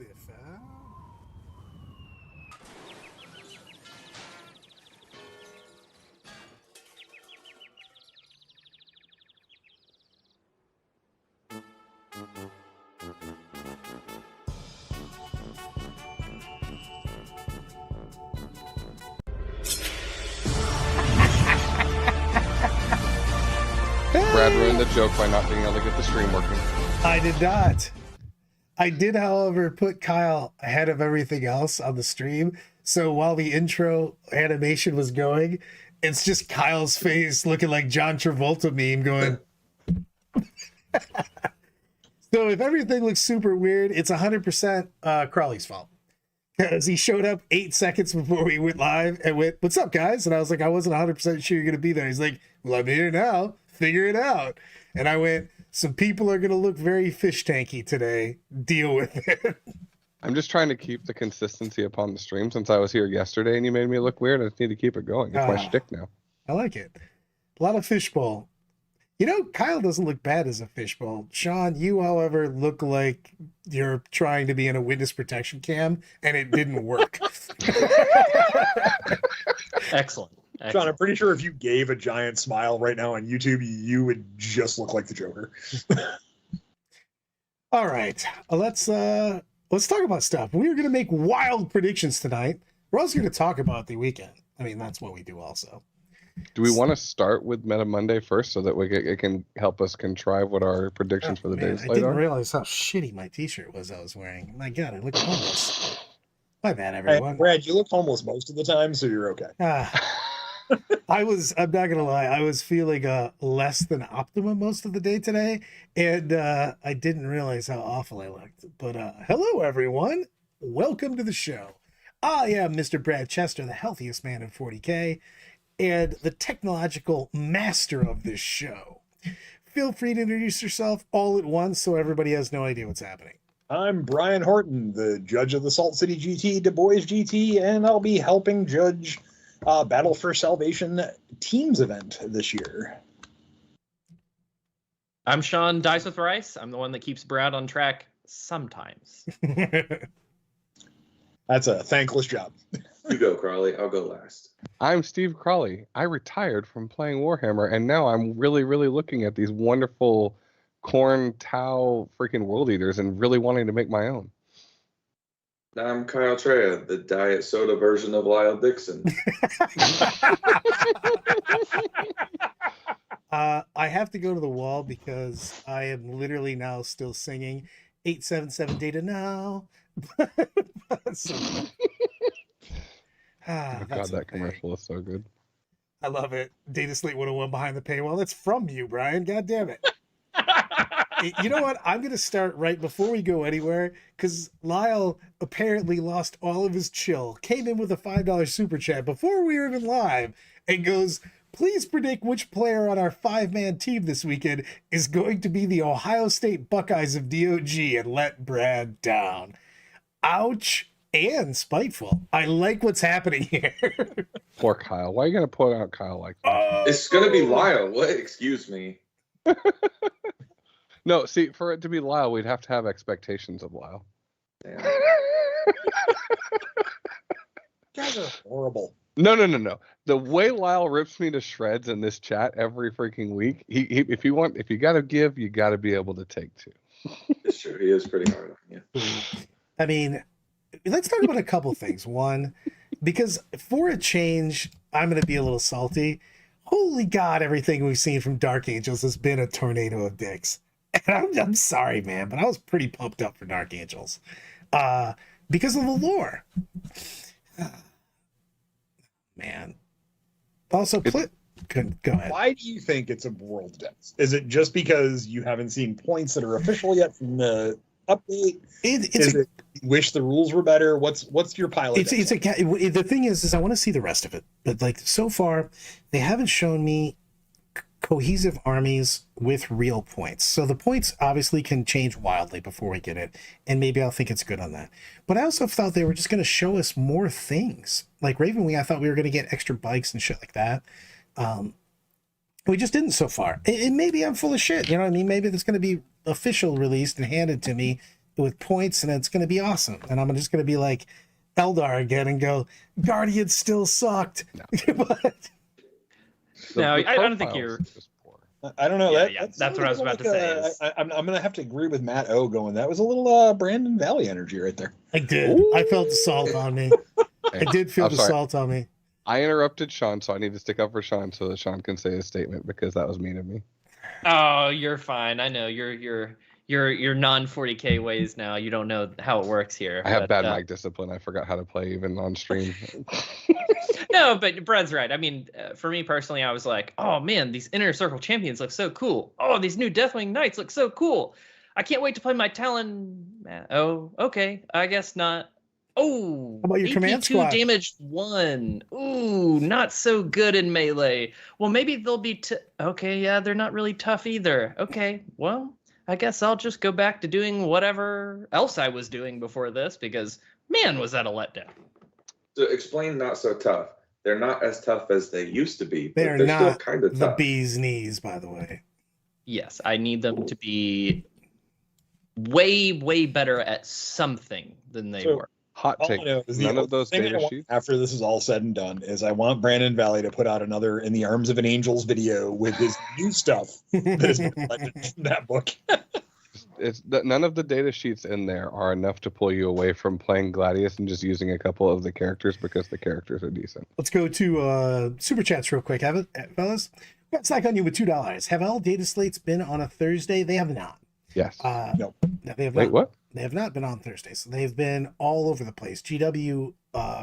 Biff out. Brad ruined the joke by not being able to get the stream working. I did not. I did, however, put Kyle ahead of everything else on the stream. So while the intro animation was going, it's just Kyle's face looking like John Travolta meme going. So if everything looks super weird, it's 100% Crawley's fault. Because he showed up 8 seconds before we went live and went, "What's up, guys?" And I was like, "I wasn't 100% sure you're going to be there." He's like, "Well, I'm here now. Figure it out." And I went, "Some people are going to look very fish tanky today. Deal with it." I'm just trying to keep the consistency upon the stream since I was here yesterday and you made me look weird. I just need to keep it going. It's my shtick now. I like it. A lot of fishbowl. You know, Kyle doesn't look bad as a fishbowl. Sean, you, however, look like you're trying to be in a witness protection cam and it didn't work. Excellent. Sean, I'm pretty sure if you gave a giant smile right now on YouTube, you would just look like the Joker. All right, let's talk about stuff. We're going to make wild predictions tonight. We're also going to talk about the weekend. I mean, that's what we do also. Do we want to start with Meta Monday first so that it can help us contrive what our predictions for the Man, days I later didn't are? realize how shitty my t-shirt was I was wearing. My God, I look homeless. My bad, Hey, everyone. Brad, you look homeless most of the time, so you're okay. I'm not gonna lie, I was feeling less than optimum most of the day today, and I didn't realize how awful I looked. But hello everyone, welcome to the show. I am Mr. Brad Chester, the healthiest man in 40K, and the technological master of this show. Feel free to introduce yourself all at once so everybody has no idea what's happening. I'm Brian Horton, the judge of the Salt City GT, Du Bois GT, and I'll be helping judge Battle for Salvation Teams event this year. I'm Sean Dice with Rice. I'm the one that keeps Brad on track sometimes. That's a thankless job. You go, Crawley. I'll go last. I'm Steve Crawley. I retired from playing Warhammer, and now I'm really, really looking at these wonderful corn tau freaking world eaters and really wanting to make my own. I'm Kyle Treya, the diet soda version of Lyle Dixon. I have to go to the wall because I am literally now still singing 877 data now. So, Oh, God, that commercial is so good. I love it. Dataslate 101 behind the paywall. That's from you, Brian. God damn it. You know what? I'm going to start right before we go anywhere because Lyle apparently lost all of his chill, came in with a $5 super chat before we were even live and goes, "Please predict which player on our 5-man team this weekend is going to be the Ohio State Buckeyes of DOG and let Brad down." Ouch and spiteful. I like what's happening here. Poor Kyle. Why are you going to put out Kyle like that? It's going to be Lyle. What? Excuse me. No, see, for it to be Lyle, we'd have to have expectations of Lyle. Damn. Guys are horrible. No. The way Lyle rips me to shreds in this chat every freaking week, if you got to give, you got to be able to take too. It's true. He is pretty hard on you. I mean, let's talk about a couple things. One, because for a change, I'm going to be a little salty. Holy God, everything we've seen from Dark Angels has been a tornado of dicks. And I'm sorry, man, but I was pretty pumped up for Dark Angels because of the lore. Man. Also, go ahead. Why do you think it's a world death? Is it just because you haven't seen points that are official yet from the update? You wish the rules were better? What's your pilot? The thing is I want to see the rest of it, but like so far, they haven't shown me cohesive armies with real points. So the points obviously can change wildly before we get it, and maybe I'll think it's good on that. But I also thought they were just going to show us more things. Like Ravenwing, I thought we were going to get extra bikes and shit like that. We just didn't so far. And maybe I'm full of shit. You know what I mean? Maybe it's going to be official released and handed to me with points, and it's going to be awesome. And I'm just going to be like Eldar again and go, Guardians still sucked. No. But No, I don't think profiles you're- is just poor. I don't know. Yeah, that's what I was about to say is- I'm going to have to agree with Matt O going, that was a little Brandon Valley energy right there. I did. I felt the salt on me. I did feel I'm the sorry. salt on me. I interrupted Sean, so I need to stick up for Sean so that Sean can say his statement because that was mean of me. Oh, you're fine. I know your non 40K ways now. You don't know how it works here. I have but, bad mic discipline. I forgot how to play even on stream. No, but Brad's right. I mean, for me personally, I was like, oh man, these Inner Circle champions look so cool. Oh, these new Deathwing Knights look so cool. I can't wait to play my Talon. Oh, okay. I guess not. Oh, How about your command AP2 squad? damage 1. Ooh, not so good in melee. Well, maybe they'll be okay, yeah, they're not really tough either. Okay, well, I guess I'll just go back to doing whatever else I was doing before this because man, was that a letdown. So explain not so tough. They're not as tough as they used to be, but They're they're still not kind of the tough. bee's knees, by the way. Yes, I need them to be way better at something than they So- were. Hot All I take. know is None the of those thing I data want sheets. after this is all said and done is I want Brandon Valley to put out another In the Arms of an Angel's video with his new stuff that is reflected in that book. None of the data sheets in there are enough to pull you away from playing Gladius and just using a couple of the characters because the characters are decent. Let's go to super chats real quick, fellas. Got Snack on you with $2. Have all data slates been on a Thursday? They have not. Yes. No, they have Wait, not. what? They have not been on Thursdays. They've been all over the place. GW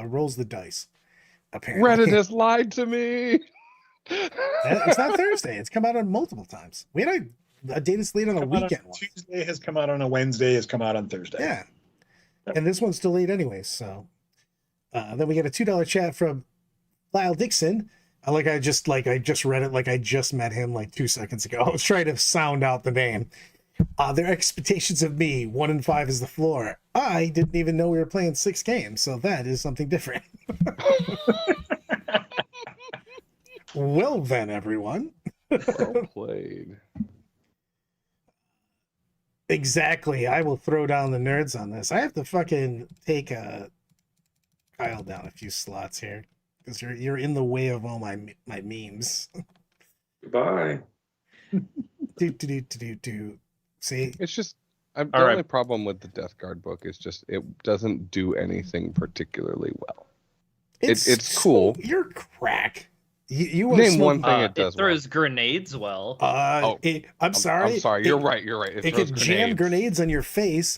rolls the dice. Apparently, Reddit has lied to me. It's not Thursday. It's come out on multiple times. We had a data slate on a Come out weekend on once. Tuesday has come out on a Wednesday, has come out on Thursday. Yeah, and this one's delayed anyways. So then we get a $2 chat from Lyle Dixon. I just read it like I just met him like 2 seconds ago. I was trying to sound out the name. Their expectations of me, 1 in 5 is the floor. I didn't even know we were playing 6 games, so that is something different. Well then, everyone. Well played. Exactly. I will throw down the nerds on this. I have to fucking take Kyle down a few slots here because you're in the way of all my memes. Goodbye. Do. See, It's just the All right. only problem with the Death Guard book is just it doesn't do anything particularly well. It's cool. You're crack. You are Name one smoking- thing it does well. throws grenades well. I'm sorry. I'm sorry. You're right. You're right. It can jam grenades on your face.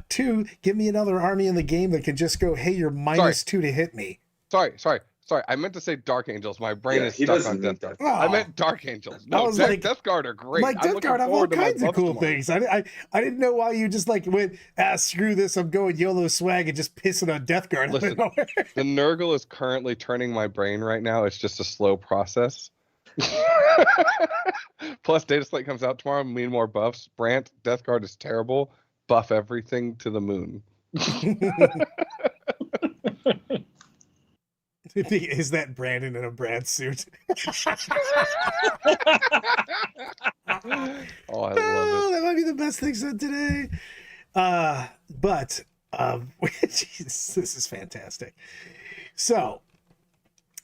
2, give me another army in the game that can just go, hey, you're -2 to hit me. Sorry. I meant to say Dark Angels. My brain Yeah, is he stuck doesn't on Death need Guard. that. I Oh. meant Dark Angels. I No, was like- Death Guard are great. Like I'm Death looking Guard have all forward to my kinds of buffs cool tomorrow. things. I didn't know why you just like went, screw this, I'm going YOLO swag and just pissing on Death Guard. Listen. The Nurgle is currently turning my brain right now. It's just a slow process. Plus, Dataslate comes out tomorrow. We need more buffs. Brant, Death Guard is terrible. Buff everything to the moon. Is that Brandon in a Brad suit? Oh, I love That might be the best thing said today. But Jesus, this is fantastic. So,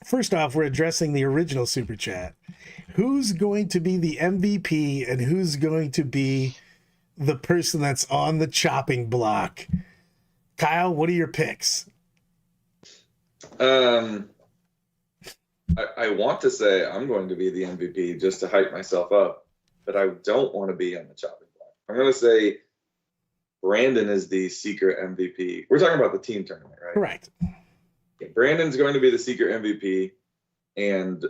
first off, we're addressing the original super chat. Who's going to be the MVP and who's going to be the person that's on the chopping block? Kyle, what are your picks? I want to say I'm going to be the MVP just to hype myself up, but I don't want to be on the chopping block. I'm going to say Brandon is the secret MVP. We're talking about the team tournament, right? Correct. Brandon's going to be the secret MVP, and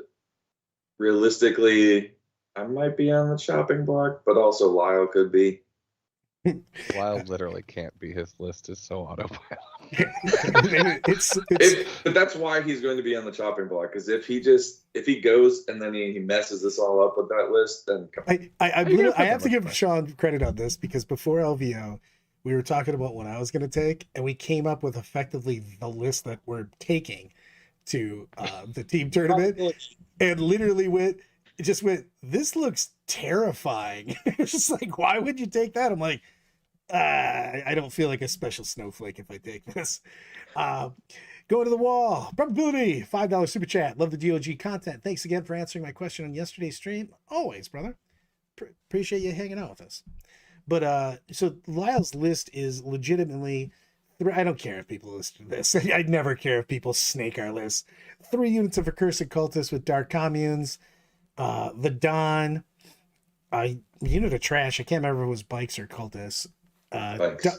realistically, I might be on the chopping block, but also Lyle could be. it. Lyle literally can't be. His list is so autopilot. It's But that's why he's going to be on the chopping block. Because if he goes and then he messes this all up with that list, then come on. I have to give Sean credit on this because before LVO, we were talking about what I was going to take, and we came up with effectively the list that we're taking to the team tournament, and literally went, this looks terrifying. It's just like, why would you take that? I'm like, I don't feel like a special snowflake if I take this. Going to the wall. Probability. $5 super chat. Love the GOG content. Thanks again for answering my question on yesterday's stream. Always, brother. Appreciate you hanging out with us. But so Lyle's list is legitimately. I don't care if people listen to this. I'd never care if people snake our list. 3 units of accursed cultists with dark communes. The Dawn. A unit of trash. I can't remember if it was bikes or cultists.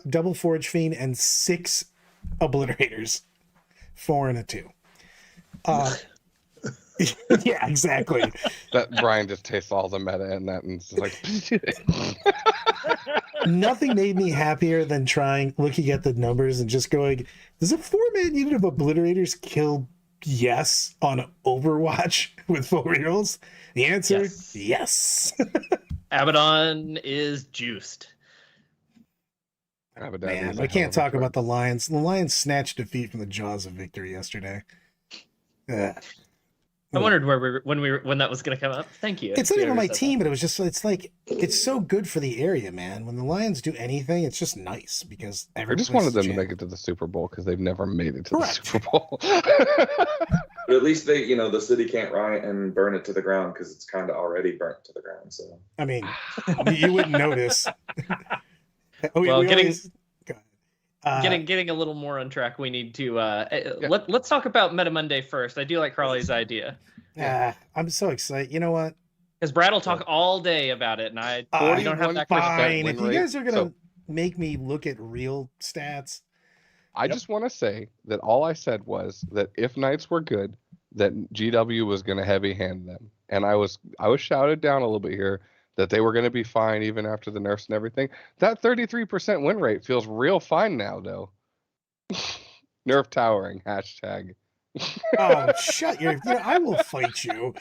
Double Forge Fiend and 6 obliterators. 4 and a 2. Yeah, exactly. That Brian just tastes all the meta in that and it's like Nothing made me happier than looking at the numbers and just going, does a 4-man unit of obliterators kill yes on Overwatch with 4 rerolls? The answer, yes. Abaddon is juiced. Man, I can't talk about the Lions. The Lions snatched defeat from the jaws of victory yesterday. I wondered when that was going to come up. Thank you. It's not even my team, but it was just, it's so good for the area, man. When the Lions do anything, it's just nice because I just wanted them to make it to the Super Bowl because they've never made it to the Super Bowl. But at least they, the city can't riot and burn it to the ground because it's kind of already burnt to the ground. So I mean, you wouldn't notice. Well, getting a little more on track, we need to let's talk about Meta Monday first. I do like Carly's idea. I'm so excited. You know what? Because Brad will talk all day about it, and I don't have that fine. If you guys are gonna make me look at real stats, I just want to say that all I said was that if Knights were good, that GW was going to heavy hand them, and I was shouted down a little bit here that they were going to be fine even after the nerfs and everything. That 33% win rate feels real fine now, though. Nerf towering, hashtag. Oh, shut your... I will fight you.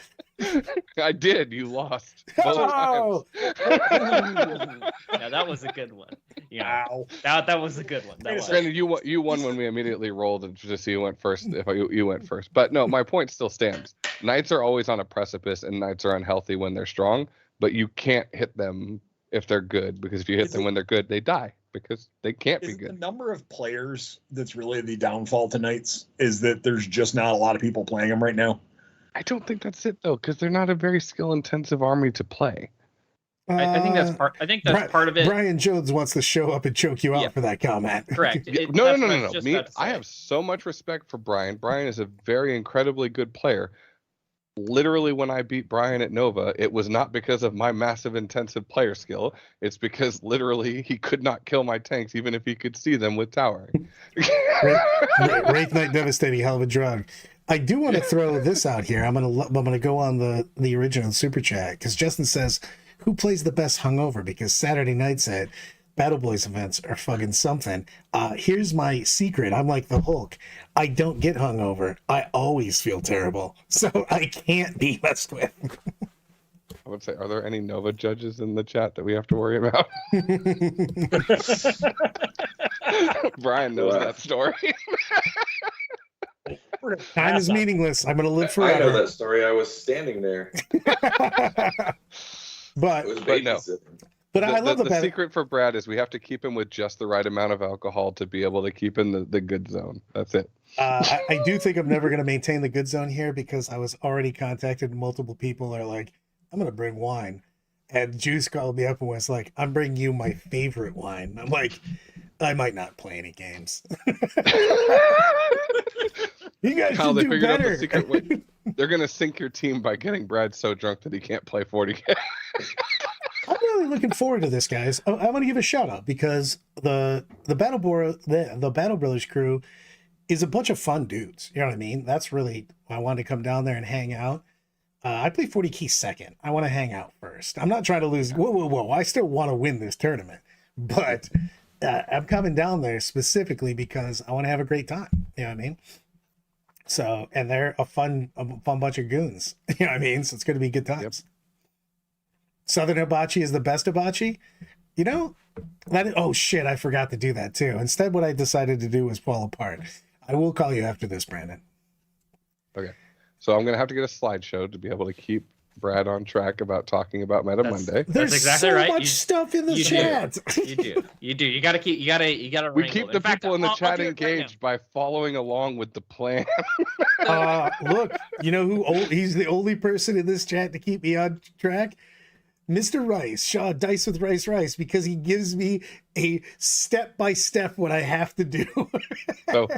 I did. You lost. Oh! Yeah, that was a good one. That was a good one. Granted, you won when we immediately rolled and just so you went first. If you went first, but no, my point still stands. Knights are always on a precipice, and Knights are unhealthy when they're strong. But you can't hit them if they're good, because if you hit them when they're good, they die because they can't be good. The number of players that's really the downfall to Knights is that there's just not a lot of people playing them right now. I don't think that's it though, because they're not a very skill-intensive army to play. I think that's part. I think that's part of it. Brian Jones wants to show up and choke you out for that comment. Correct. No. I have so much respect for Brian. Brian is a very incredibly good player. Literally, when I beat Brian at Nova, it was not because of my massive intensive player skill. It's because literally he could not kill my tanks even if he could see them with towering. Wraith Knight Devastating, hell of a drug. I do want to throw this out here. I'm gonna go on the original super chat because Justin says, "Who plays the best hungover?" Because Saturday nights at Battle Boys events are fucking something. Here's my secret. I'm like the Hulk. I don't get hungover. I always feel terrible. So I can't be messed with. I would say, are there any Nova judges in the chat that we have to worry about? Brian knows that story. Time is meaningless. I'm going to live forever. I know that story. I was standing there. But no. But I love the secret for Brad is we have to keep him with just the right amount of alcohol to be able to keep in the good zone. That's it. I do think I'm never going to maintain the good zone here because I was already contacted. Multiple people are like, I'm going to bring wine. And Juice called me up and was like, I'm bringing you my favorite wine. I'm like, I might not play any games. You guys Kyle, should do better. Out the secret way. They're going to sink your team by getting Brad so drunk that he can't play 40K. I'm really looking forward to this, guys. I want to give a shout out because the Battle Brothers crew is a bunch of fun dudes. You know what I mean? That's really why I wanted to come down there and hang out. I play 40K second. I want to hang out first. I'm not trying to lose. Whoa. I still want to win this tournament, but I'm coming down there specifically because I want to have a great time. You know what I mean? So, and they're a fun bunch of goons. You know what I mean? So it's going to be good times. Yep. Southern Hibachi is the best hibachi. You know, oh shit, I forgot to do that too. Instead, what I decided to do was fall apart. I will call you after this, Brandon. Okay. So I'm going to have to get a slideshow to be able to keep Brad on track about talking about Meta Monday. There's exactly so right. much stuff in the chat. You do. You gotta We wrangle keep them. the In fact, people in the I'll chat do it right now. engaged by following along with the plan. Look, you know who? He's the only person in this chat to keep me on track. Mr. Rice, Shaw Dice with Rice, because he gives me a step-by-step what I have to do. So,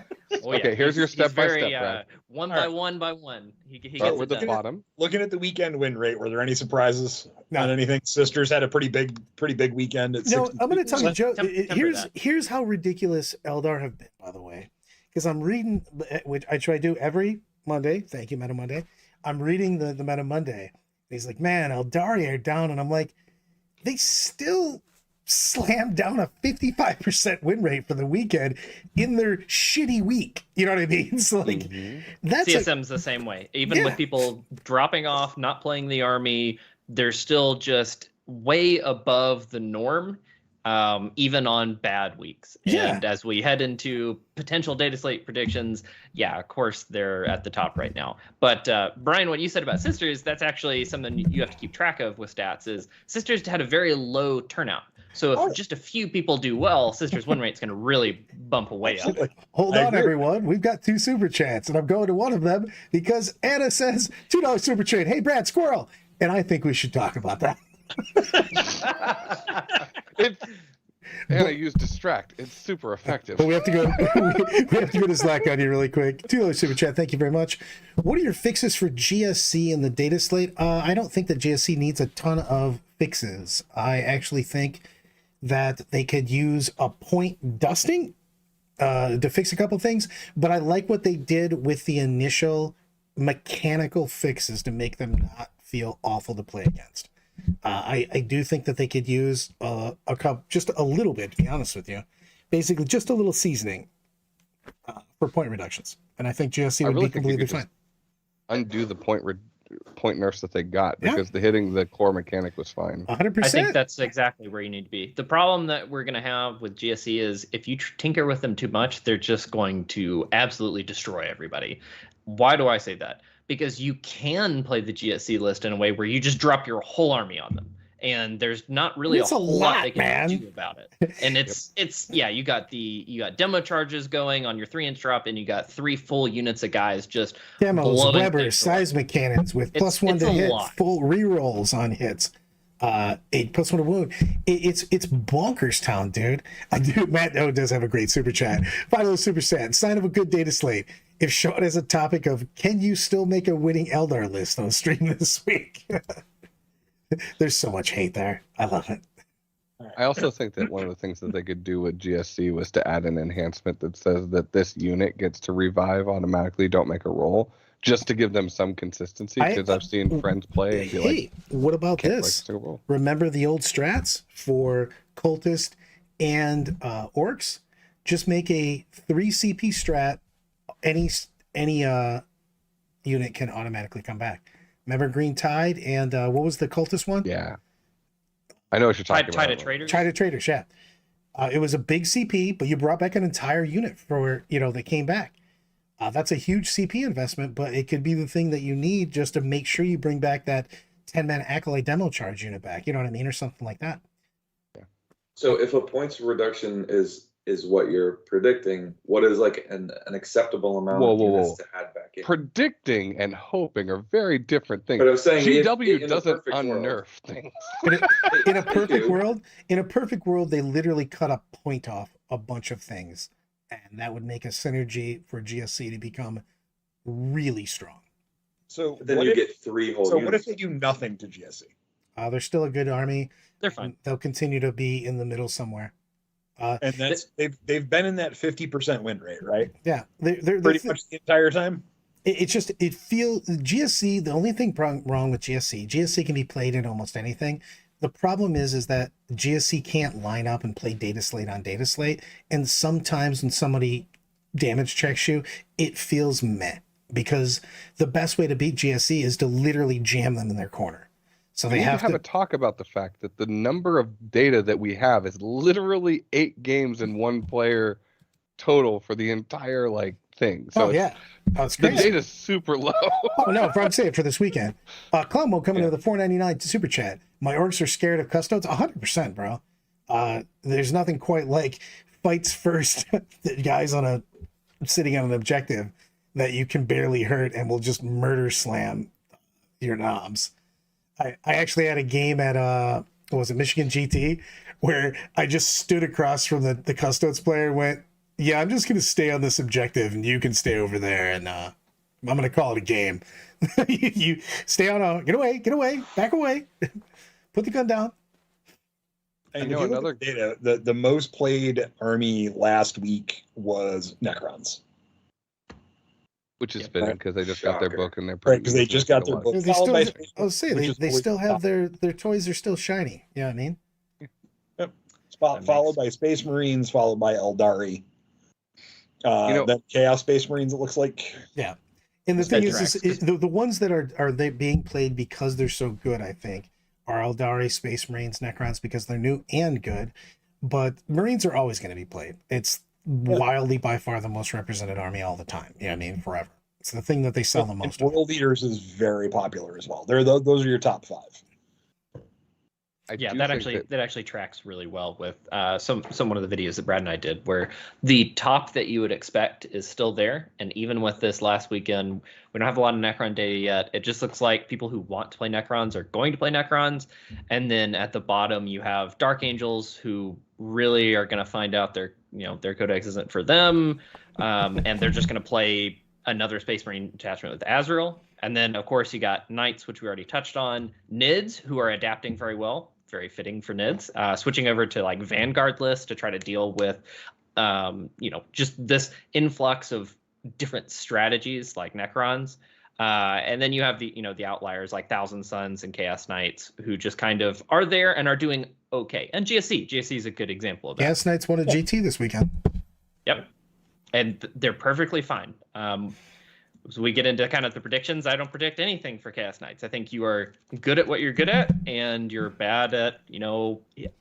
Oh, yeah. okay, here's your He's step-by-step, very, Brad. One All by right. one by one. He Start gets with it the done. bottom. Looking at the weekend win rate, were there any surprises No. on anything? Sisters had a pretty big weekend. At No, I'm going to tell you, 62%. Joe. Temper that. Here's how ridiculous Eldar have been, by the way, because I'm reading, which I try to do every Monday. Thank you, Meta Monday. I'm reading the Meta Monday. He's like, man, Eldari are down, and I'm like, they still slammed down a 55% win rate for the weekend in their shitty week. You know what I mean? So like, that's CSM's the same way. Even Yeah. with people dropping off, not playing the army, they're still just way above the norm, even on bad weeks. Yeah. And as we head into potential data slate predictions, yeah, of course they're at the top right now. But Brian, what you said about Sisters, that's actually something you have to keep track of with stats. Is Sisters had a very low turnout. So if just a few people do well, Sisters win rate's going to really bump way up. Hold I on, agree. everyone. We've got 2 super chats, and I'm going to one of them because Anna says $2 super chat. Hey, Brad Squirrel, and I think we should talk about that. And I use distract. It's super effective. But we have to go. We have to go to Slack on you really quick. $2 super chat. Thank you very much. What are your fixes for GSC and the data slate? I don't think that GSC needs a ton of fixes. I actually think that they could use a point dusting to fix a couple things. But I like what they did with the initial mechanical fixes to make them not feel awful to play against. I do think that they could use a couple, just a little bit, to be honest with you. Basically, just a little seasoning for point reductions. And I think GSC would really be think you completely could fine. Undo the point nerfs that they got Yeah. because the hitting the core mechanic was fine. 100%. I think that's exactly where you need to be. The problem that we're going to have with GSC is if you tinker with them too much, they're just going to absolutely destroy everybody. Why do I say that? Because you can play the GSC list in a way where you just drop your whole army on them. And there's not really It's a a whole lot, lot they can man. do about it. And it's you got demo charges going on your 3-inch drop, and you got 3 full units of guys just Demos, blowing Weber, things away. seismic cannons with +1 it's to a hit, lot. full rerolls on hits. 8 +1 to wound. It's bonkers town, dude. I do. Matt does have a great super chat. $5 super chat. Sign of a good data slate. If Sean has a topic of can you still make a winning Eldar list on stream this week? There's so much hate there. I love it. I also think that one of the things that they could do with GSC was to add an enhancement that says that this unit gets to revive automatically, don't make a roll, just to give them some consistency. Because I've seen friends play and be like, what about can't this? break a roll. Remember the old strats for cultist and orcs? Just make a 3 CP strat. Any unit can automatically come back. Remember Green Tide and what was the cultist one? Yeah. I know what you're talking Tide about. of Traders. Tide of Traders, yeah. It was a big CP, but you brought back an entire unit for, they came back. That's a huge CP investment, but it could be the thing that you need just to make sure you bring back that 10-man Acolyte demo charge unit back. You know what I mean? Or something like that. So if a points reduction is what you're predicting, what is like an acceptable amount of units to add back in? Predicting and hoping are very different things. But I was saying GW in doesn't the perfect unnerf world- things. In a perfect do. world, they literally cut a point off a bunch of things, and that would make a synergy for GSC to become really strong. So Then what you if, get 3 whole so units. what if they do nothing to GSC? They're still a good army. They're fine. They'll continue to be in the middle somewhere. And that's they've been in that 50% win rate, right? Yeah, they're Pretty much the entire time. it feels GSC. The only thing wrong with GSC can be played in almost anything. The problem is that GSC can't line up and play data slate on data slate, and sometimes when somebody damage checks you, it feels meh, because the best way to beat GSC is to literally jam them in their corner. So We they need have to have a talk about the fact that the number of data that we have is literally 8 games in one player total for the entire thing. So Oh yeah, it's the crazy. data's super low. Oh no, I'm saying for this weekend. Columbo coming to the $4.99 super chat. My orcs are scared of custodes. 100%, bro. There's nothing quite like fights first. The guys sitting on an objective that you can barely hurt and will just murder slam your knobs. I actually had a game at what was it, Michigan GT, where I just stood across from the custodes player and went, yeah, I'm just gonna stay on this objective and you can stay over there, and I'm gonna call it a game. You stay on get away, back away. Put the gun down. And I know if you look at the data, the most played army last week was Necrons. Which is fitting because they just got their Shocker. book and they're Right, because they just got their book. They Followed by still, Space I was saying, which they, is they always still have top. their toys are still shiny. You know what I mean? Followed by Space Marines, followed by Eldari. Then Chaos Space Marines, it looks like. Yeah. And the thing is the ones that are they being played because they're so good, I think, are Eldari, Space Marines, Necrons, because they're new and good. But Marines are always going to be played. It's wildly by far the most represented army all the time. Yeah, I mean, forever. It's the thing that they sell the most. World Leaders is very popular as well. Those are your top 5. That actually tracks really well with some one of the videos that Brad and I did, where the top that you would expect is still there. And even with this last weekend, we don't have a lot of Necron data yet. It just looks like people who want to play Necrons are going to play Necrons. And then at the bottom, you have Dark Angels who really are going to find out their codex isn't for them, and they're just going to play another Space Marine attachment with Azrael. And then, of course, you got Knights, which we already touched on. Nids, who are adapting very well. Very fitting for Nids, switching over to like Vanguard list to try to deal with, just this influx of different strategies like Necrons. And then you have the outliers like Thousand Suns and Chaos Knights who just kind of are there and are doing okay. And GSC is a good example of that. Chaos Knights won a GT this weekend. Yep. And they're perfectly fine. So we get into kind of the predictions. I don't predict anything for Chaos Knights. I think you are good at what you're good at, and you're bad at,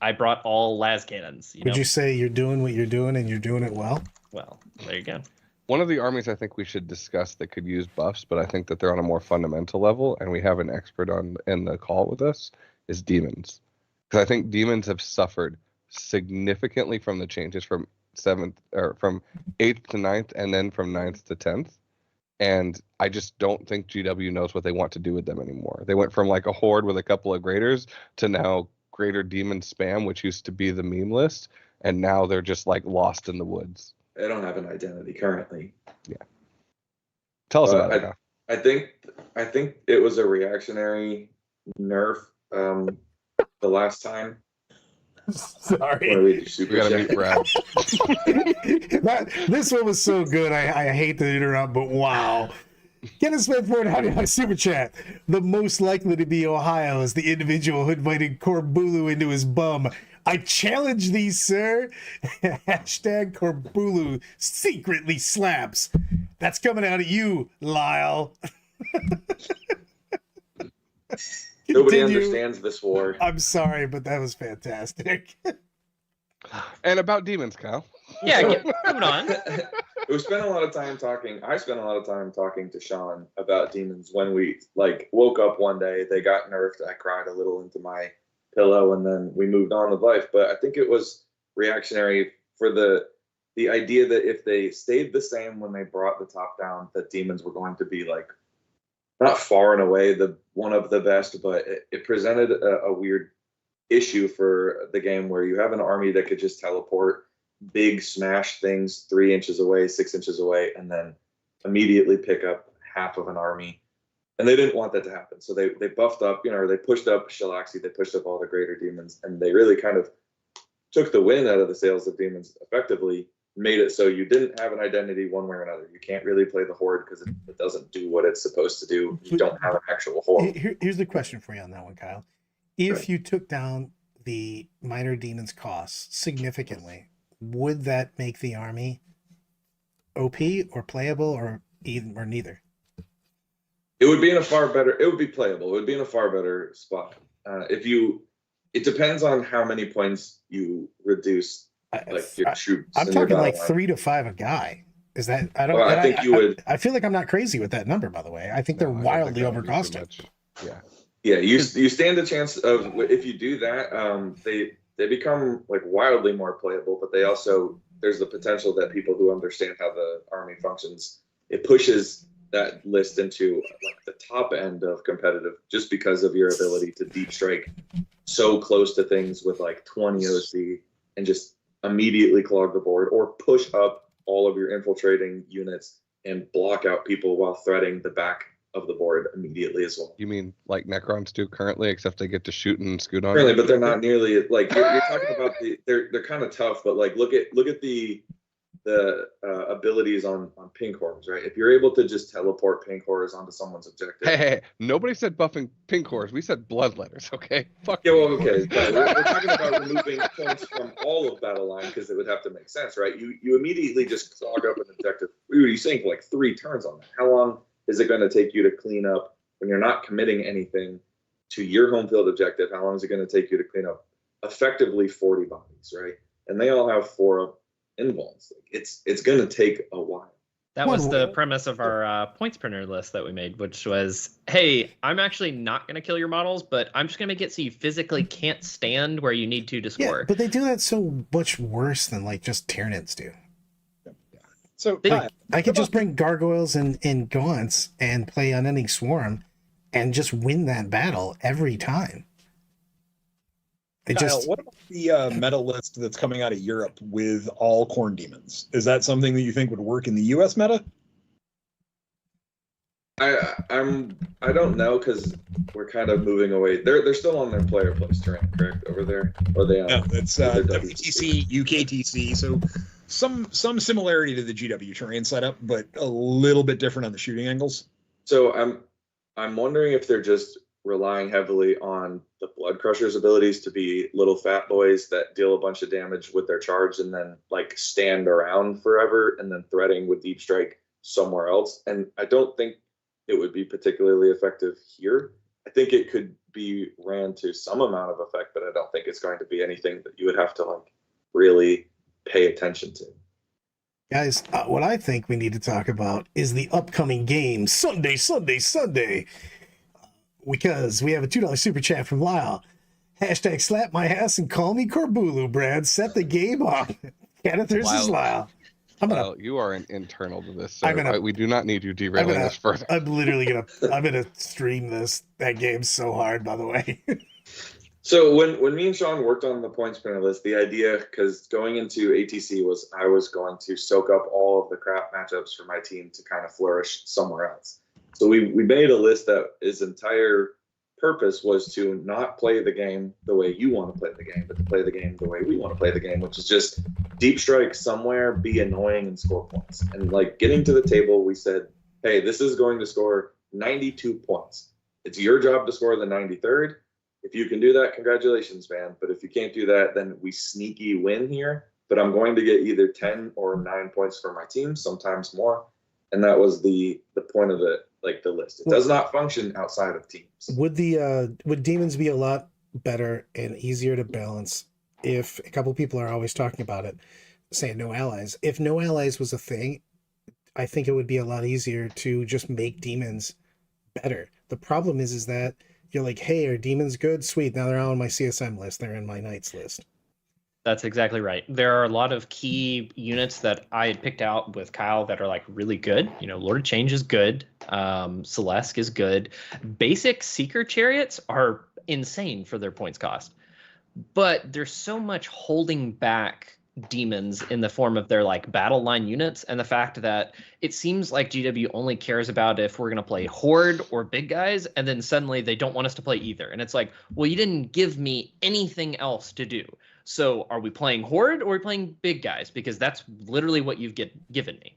I brought all las cannons. Would you say you're doing what you're doing and you're doing it well? Well, there you go. One of the armies I think we should discuss that could use buffs, but I think that they're on a more fundamental level, and we have an expert in the call with us, is demons. Because I think demons have suffered significantly from the changes from 8th to 9th, and then from 9th to 10th. And I just don't think GW knows what they want to do with them anymore. They went from like a horde with a couple of graders to now greater demon spam, which used to be the meme list, and now they're just like lost in the woods. They don't have an identity currently. Yeah. Tell us about it. I think it was a reactionary nerf the last time. Sorry. We gotta meet Brad. This one was so good. I hate to interrupt, but wow. Kenneth Smith for $100 super chat. The most likely to be Ohio is the individual who invited Corbulu into his bum. I challenge thee, sir. Hashtag Corbulu secretly slaps. That's coming out of you, Lyle. Nobody understands this war. I'm sorry, but that was fantastic. And about demons, Kyle. Yeah, moving on. I spent a lot of time talking to Sean about demons when we woke up one day. They got nerfed. I cried a little into my pillow, and then we moved on with life. But I think it was reactionary for the idea that if they stayed the same when they brought the top down, that demons were going to be not far and away one of the best, but it presented a weird issue for the game where you have an army that could just teleport big smash things 3 inches away, 6 inches away, and then immediately pick up half of an army. And they didn't want that to happen. So they buffed up, or they pushed up Shalaxi, they pushed up all the greater demons, and they really kind of took the wind out of the sails of demons effectively, made it so you didn't have an identity one way or another. You can't really play the horde because it doesn't do what it's supposed to do. You don't have an actual horde. Here's the question for you on that one, Kyle. If you took down the minor demons costs significantly, would that make the army OP or playable or neither? It would be playable. It would be in a far better spot. It depends on how many points you reduce your troops. I'm talking 3 to 5 a guy. Is that I don't? Well, I and think you would. I feel like I'm not crazy with that number, by the way. I think they're No, I don't wildly think that would be too overcosted. much. Yeah. Yeah, you stand a chance of if you do that, they become like wildly more playable, but they also there's the potential that people who understand how the army functions, it pushes that list into like the top end of competitive just because of your ability to deep strike so close to things with like 20 OC and just immediately clog the board or push up all of your infiltrating units and block out people while threading the back of the board immediately as well. You mean like Necrons do currently, except they get to shoot and scoot on? Really, but they're not nearly like you're talking about they're kind of tough, but like look at the abilities on pink horns, right? If you're able to just teleport pink horns onto someone's objective. Hey, nobody said buffing pink horns. We said bloodletters. Okay, fuck. Yeah, well, okay, but we're talking about removing points from all of battle line because it would have to make sense, right? You immediately just clog up an objective. We were saying like 3 turns on that. How long is it going to take you to clean up when you're not committing anything to your home field objective? How long is it going to take you to clean up effectively 40 bodies, right? And they all have 4 invulns. It's going to take a while. That was the premise of our points printer list that we made, which was, hey, I'm actually not going to kill your models, but I'm just going to make it so you physically can't stand where you need to score. Yeah, but they do that so much worse than like just Tyranids do. So I could just bring gargoyles and gaunts and play unending swarm and just win that battle every time. Kyle, what about the meta list that's coming out of Europe with all corn demons? Is that something that you think would work in the US meta? I don't know because we're kind of moving away. They're still on their player place terrain, correct? Over there, or they on? No, it's WTC, UKTC. So some similarity to the GW terrain setup, but a little bit different on the shooting angles. So I'm wondering if they're just relying heavily on the Blood Crusher's abilities to be little fat boys that deal a bunch of damage with their charge and then like stand around forever and then threading with deep strike somewhere else. And I don't think it would be particularly effective here. I think it could be ran to some amount of effect, but I don't think it's going to be anything that you would have to like really pay attention to. Guys, what I think we need to talk about is the upcoming game Sunday. Because we have a $2 super chat from Lyle. Hashtag slap my ass and call me Corbulu, Brad. Set the game up. Kenneth versus Lyle. Well, you are internal to this, so we do not need you derailing this further. I'm literally gonna stream that game so hard, by the way. So when me and Sean worked on the points printer list, the idea, because going into ATC was I was going to soak up all of the crap matchups for my team to kind of flourish somewhere else. So we made a list that its entire purpose was to not play the game the way you want to play the game, but to play the game the way we want to play the game, which is just deep strike somewhere, be annoying, and score points. And like getting to the table, we said, hey, this is going to score 92 points. It's your job to score the 93rd. If you can do that, congratulations, man. But if you can't do that, then we sneaky win here. But I'm going to get either 10 or 9 points for my team, sometimes more. And that was the point of the list. It does not function outside of teams. Would demons be a lot better and easier to balance if a couple people are always talking about it, saying no allies? If no allies was a thing, I think it would be a lot easier to just make demons better. The problem is that you're like, hey, are demons good? Sweet. Now they're on my CSM list. They're in my knights list. That's exactly right. There are a lot of key units that I had picked out with Kyle that are like really good. You know, Lord of Change is good. Celeste is good. Basic Seeker Chariots are insane for their points cost. But there's so much holding back demons in the form of their like battle line units, and the fact that it seems like GW only cares about if we're going to play Horde or big guys, and then suddenly they don't want us to play either. And it's like, well, you didn't give me anything else to do. So are we playing Horde or are we playing big guys? Because that's literally what you've given me.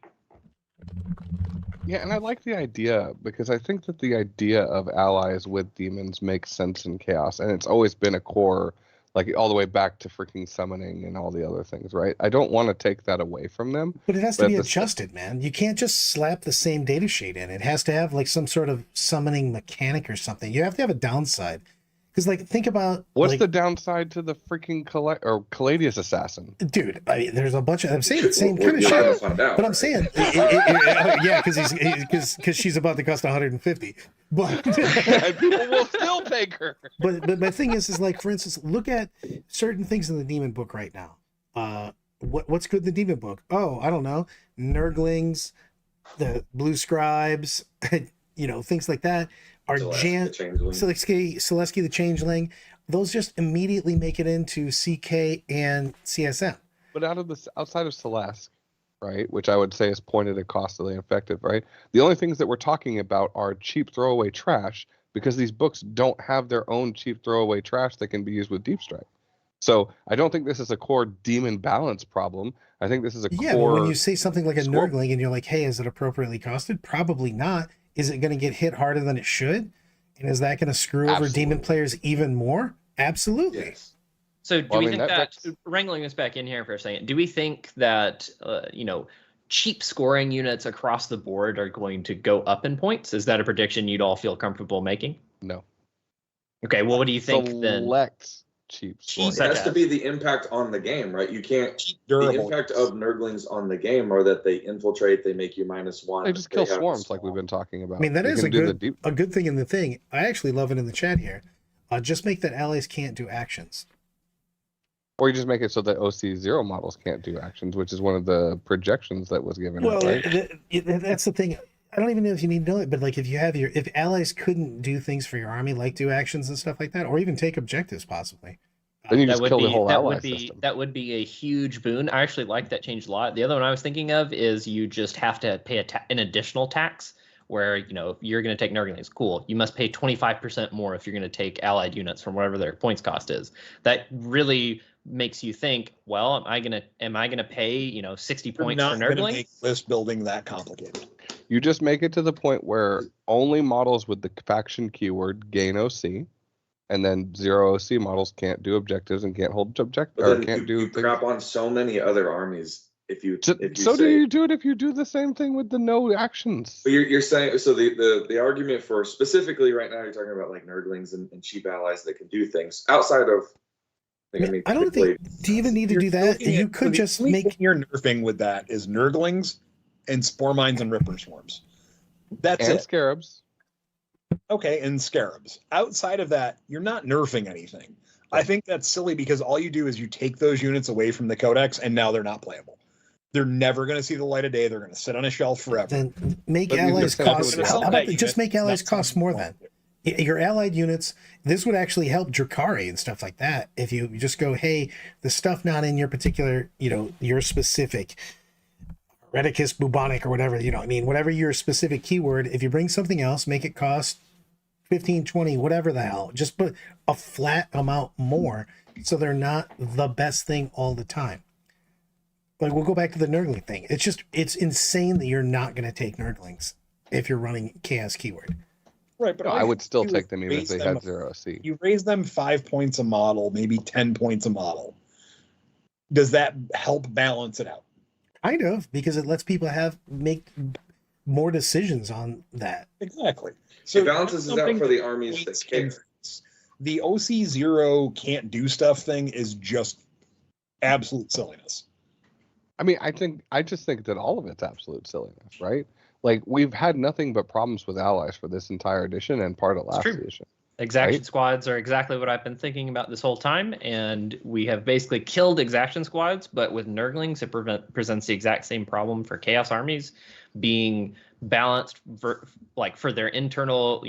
Yeah, and I like the idea because I think that the idea of allies with demons makes sense in Chaos, and it's always been a core, like all the way back to freaking summoning and all the other things, right? I don't want to take that away from them. But it has to be adjusted, man. You can't just slap the same data sheet in. It has to have like some sort of summoning mechanic or something. You have to have a downside. Because like, think about What's like, the downside to the freaking Caladius assassin? dude? I mean, there's a bunch of. I'm saying the same We're kind of not gonna shit. find out, But I'm right? saying, yeah, because she's about to cost 150. But And people will still take her. but my thing is like, for instance, look at certain things in the demon book right now. What's good in the demon book? Oh, I don't know, Nurglings, the blue scribes, things like that are Celeste, the Changeling. Celestia the Changeling. Those just immediately make it into CK and CSM. But outside of Celeste, right, which I would say is pointed at costly and effective, right? The only things that we're talking about are cheap throwaway trash, because these books don't have their own cheap throwaway trash that can be used with Deep Strike. So I don't think this is a core demon balance problem. I think this is a Yeah, core. but when you say something like a score- Nurgling and you're like, hey, is it appropriately costed? Probably not. Is it going to get hit harder than it should? And is that going to screw over demon Absolutely. players even more? Absolutely. Yes. So do Well, I we mean, think that, that's- wrangling this back in here for a second, do we think that, cheap scoring units across the board are going to go up in points? Is that a prediction you'd all feel comfortable making? No. Okay, well, what do you think then? Select cheap scoring. It Such has to as? be the impact on the game, right? You can't. Durable. The impact of Nurglings on the game are that they infiltrate, they make you -1. They just kill have swarms like small- we've been talking about. I mean, that They is can a do the good deep. a good thing in the thing. I actually love it in the chat here. Just make that allies can't do actions. Or you just make it so that OC0 models can't do actions, which is one of the projections that was given Well, out, right? that's the thing. I don't even know if you need to know it, but like if allies couldn't do things for your army, like do actions and stuff like that, or even take objectives possibly. Then you That just would kill be the whole that ally would be system. that would be a huge boon. I actually like that change a lot. The other one I was thinking of is you just have to pay an additional tax where if you're going to take Nurglings, cool. You must pay 25% more if you're going to take allied units from whatever their points cost is. That really makes you think, well, am I gonna pay 60 You're points not for going to Nurgling? make list building that complicated. You just make it to the point where only models with the faction keyword gain OC, and then 0 OC models can't do objectives and can't hold objectives But or then can't do you things. crap on so many other armies if you So if you do say. you do it if you do the same thing with the no actions? But you're saying so the argument for specifically right now you're talking about like Nurglings and cheap allies that can do things outside of. I don't think. Do you even need to do that? You could just only make. thing you're nerfing with that is Nurglings and Spore Mines and Ripper Swarms. That's And it. scarabs. Okay, and Scarabs. Outside of that, you're not nerfing anything. I think that's silly because all you do is you take those units away from the codex and now they're not playable. They're never going to see the light of day. They're going to sit on a shelf forever. Then make But you allies can sell cost. them How with about that just unit, make allies not cost something more you then? want. Your allied units, this would actually help Drakari and stuff like that. If you just go, hey, the stuff not in your particular, your specific Reticus bubonic or whatever, whatever your specific keyword, if you bring something else, make it cost 15, 20, whatever the hell, just put a flat amount more so they're not the best thing all the time. Like, we'll go back to the Nurgling thing. It's insane that you're not going to take Nurglings if you're running chaos keyword. Right, but No, all I you would have to still do take is them even if raise they them- had 0 OC. You raise them 5 points a model, maybe 10 points a model. Does that help balance it out? Kind of, because it lets people make more decisions on that. Exactly. It balances it out something for the armies that points care. and the OC0 can't do stuff thing is just absolute silliness. I mean, I just think that all of it's absolute silliness, right? Like, we've had nothing but problems with allies for this entire edition and part of last true. edition. Exaction Right? squads are exactly what I've been thinking about this whole time, and we have basically killed exaction squads, but with Nurglings, it presents the exact same problem for chaos armies being balanced for their internal,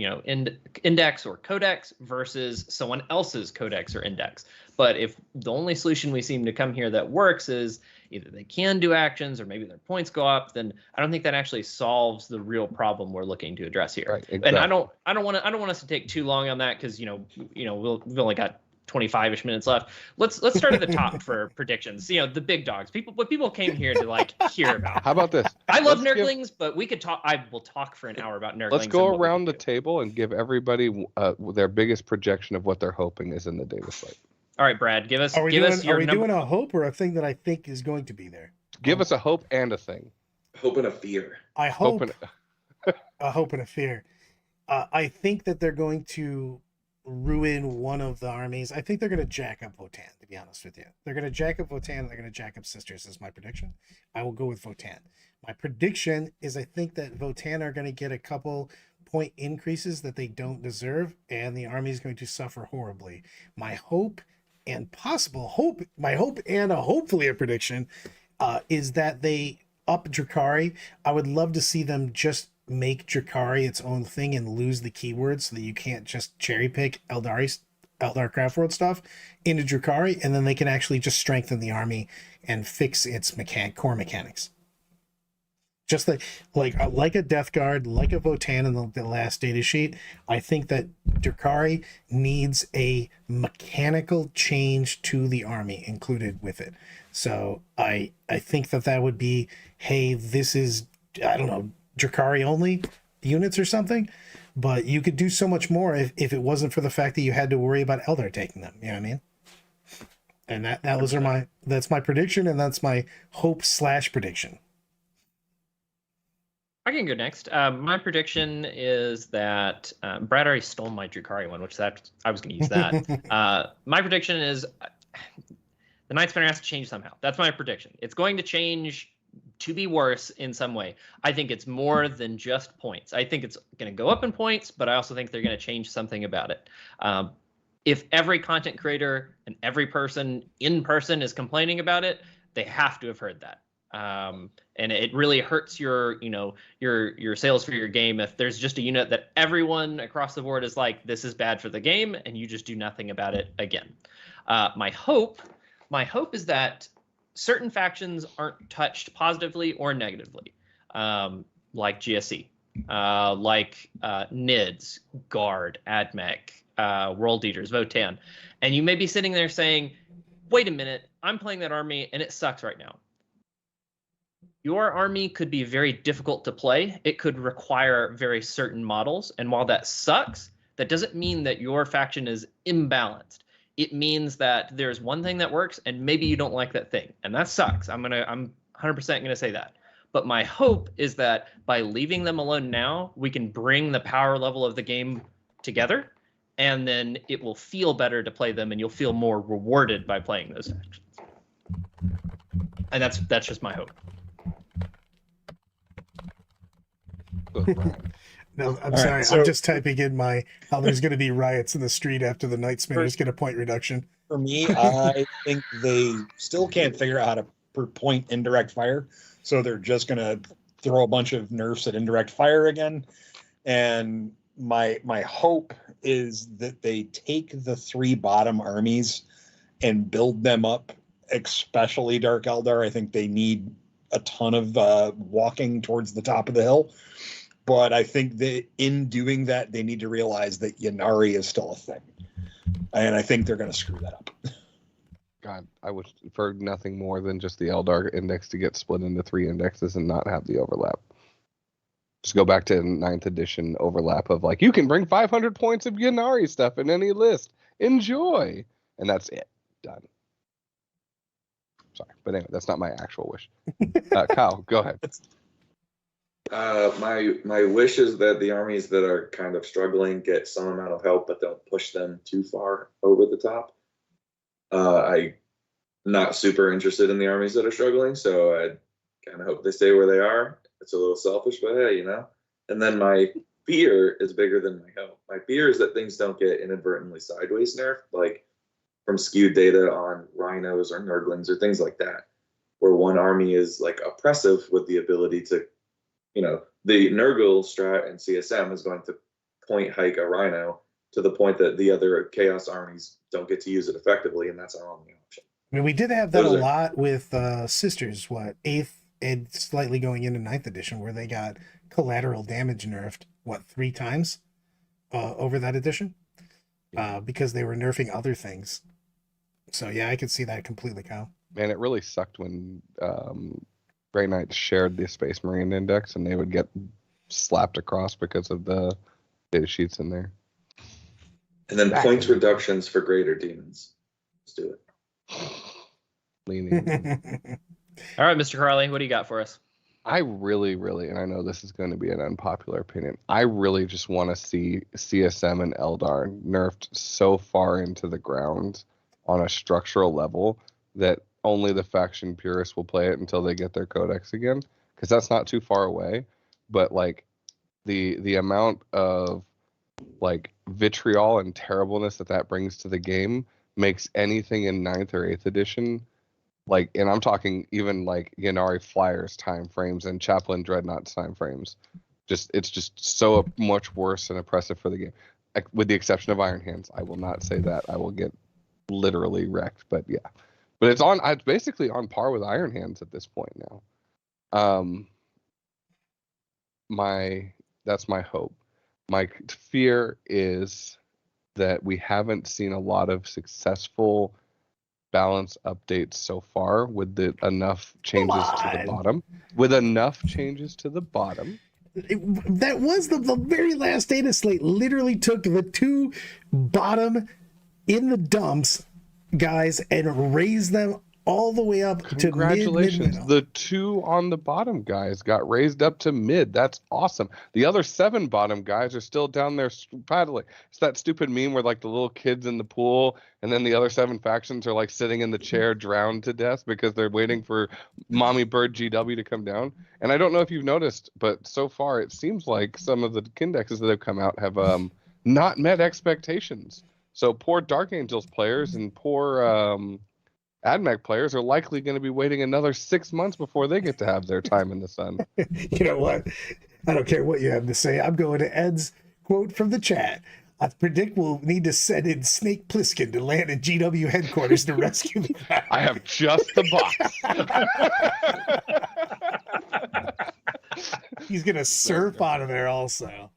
index or codex versus someone else's codex or index. But if the only solution we seem to come here that works is either they can do actions or maybe their points go up, then I don't think that actually solves the real problem we're looking to address here. Right, And I exactly. don't want us to take too long on that because we've only got 25-ish minutes left. Let's start at the top for predictions. The big dogs. What people came here to hear about. How about this? I love Let's give- Nurglings, but we could talk. I will talk for an hour about Nurglings. Let's go and what we around can the do. table and give everybody their biggest projection of what they're hoping is in the data slate. All right, Brad, give us Are we your number. doing a hope or a thing that I think is going to be there? Give us a hope and a thing. Hope and a fear. I hope Hope and a hope and a fear. I think that they're going to ruin one of the armies. I think they're going to jack up Votan, to be honest with you. They're going to jack up Votan, and they're going to jack up Sisters, is my prediction. I will go with Votan. My prediction is I think that Votan are going to get a couple point increases that they don't deserve, and the army is going to suffer horribly. My hope and possible hope, my hope and hopefully a prediction, is that they up Drakari. I would love to see them just make Drakari its own thing and lose the keywords so that you can't just cherry pick Eldar Craftworld stuff into Drakari, and then they can actually just strengthen the army and fix its core mechanics. Just like a Death Guard, like a Votan in the last data sheet, I think that Drakari needs a mechanical change to the army included with it. So I think that would be, hey, this is, I don't know, Drakari only units or something, but you could do so much more if it wasn't for the fact that you had to worry about Eldar taking them. You know what I mean? And that's my prediction, and that's my hope / prediction. I can go next. My prediction is that Brad already stole my Drakari one, I was going to use that. My prediction is the Knights Banner has to change somehow. That's my prediction. It's going to change to be worse in some way. I think it's more than just points. I think it's going to go up in points, but I also think they're going to change something about it. If every content creator and every person in person is complaining about it, they have to have heard that. And it really hurts your sales for your game if there's just a unit that everyone across the board is like, this is bad for the game, and you just do nothing about it again. My hope is that certain factions aren't touched positively or negatively, like GSE, like NIDS, Guard, AdMech, World Eaters, Votan. And you may be sitting there saying, wait a minute, I'm playing that army and it sucks right now. Your army could be very difficult to play. It could require very certain models. And while that sucks, that doesn't mean that your faction is imbalanced. It means that there's one thing that works and maybe you don't like that thing. And that sucks. I'm 100% gonna say that. But my hope is that by leaving them alone now, we can bring the power level of the game together, and then it will feel better to play them and you'll feel more rewarded by playing those factions. And that's just my hope. No, I'm sorry. I'm just typing in how there's going to be riots in the street after the Knight Spinners get a point reduction. For me, I think they still can't figure out how to per point indirect fire, so they're just going to throw a bunch of nerfs at indirect fire again. And my hope is that they take the 3 bottom armies and build them up, especially Dark Eldar. I think they need a ton of walking towards the top of the hill. But I think that in doing that, they need to realize that Ynnari is still a thing. And I think they're going to screw that up. God, I would prefer nothing more than just the Eldar index to get split into 3 indexes and not have the overlap. Just go back to 9th edition overlap of like, you can bring 500 points of Ynnari stuff in any list. Enjoy. And that's it. Done. Sorry. But anyway, that's not my actual wish. Kyle, go ahead. My wish is that the armies that are kind of struggling get some amount of help, but don't push them too far over the top. I'm not super interested in the armies that are struggling, so I kind of hope they stay where they are. It's a little selfish, but hey, And then my fear is bigger than my hope. My fear is that things don't get inadvertently sideways nerfed, like from skewed data on rhinos or nurglings or things like that, where one army is like oppressive with the ability to, the Nurgle strat and CSM is going to point hike a rhino to the point that the other chaos armies don't get to use it effectively, and that's our only option. I mean, we did have that a lot with Sisters, 8th and slightly going into 9th edition, where they got collateral damage nerfed, 3 times over that edition? Because they were nerfing other things. So yeah, I could see that completely, Kyle. Man, it really sucked when Grey Knights shared the Space Marine index and they would get slapped across because of the data sheets in there. And then points reductions for greater demons. Let's do it. Leaning. All right, Mr. Carley, what do you got for us? I really, and I know this is going to be an unpopular opinion, I really just want to see CSM and Eldar nerfed so far into the ground on a structural level that only the faction purists will play it until they get their codex again, because that's not too far away. But like the amount of like vitriol and terribleness that brings to the game makes anything in 9th or 8th edition, like, and I'm talking even like Yanari Flyers time frames and Chaplain Dreadnought's time frames, it's just so much worse and oppressive for the game, with the exception of Iron Hands. I will not say that. I will get literally wrecked, but yeah. But it's basically on par with Iron Hands at this point now. That's my hope. My fear is that we haven't seen a lot of successful balance updates so far with enough changes to the bottom. That was the very last data slate. Literally took the 2 bottom in the dumps guys and raised them all the way up to Congratulations. mid. The 2 on the bottom guys got raised up to mid. That's awesome. The other 7 bottom guys are still down there paddling. It's that stupid meme where like the little kids in the pool and then the other 7 factions are like sitting in the chair drowned to death because they're waiting for Mommy Bird GW to come down. And I don't know if you've noticed, but so far it seems like some of the kindexes that have come out have not met expectations. So poor Dark Angels players and poor AdMech players are likely going to be waiting another 6 months before they get to have their time in the sun. You know what? I don't care what you have to say. I'm going to Ed's quote from the chat. I predict we'll need to send in Snake Plissken to land at GW headquarters to rescue the guy. I have just the box. He's going to surf out of there also.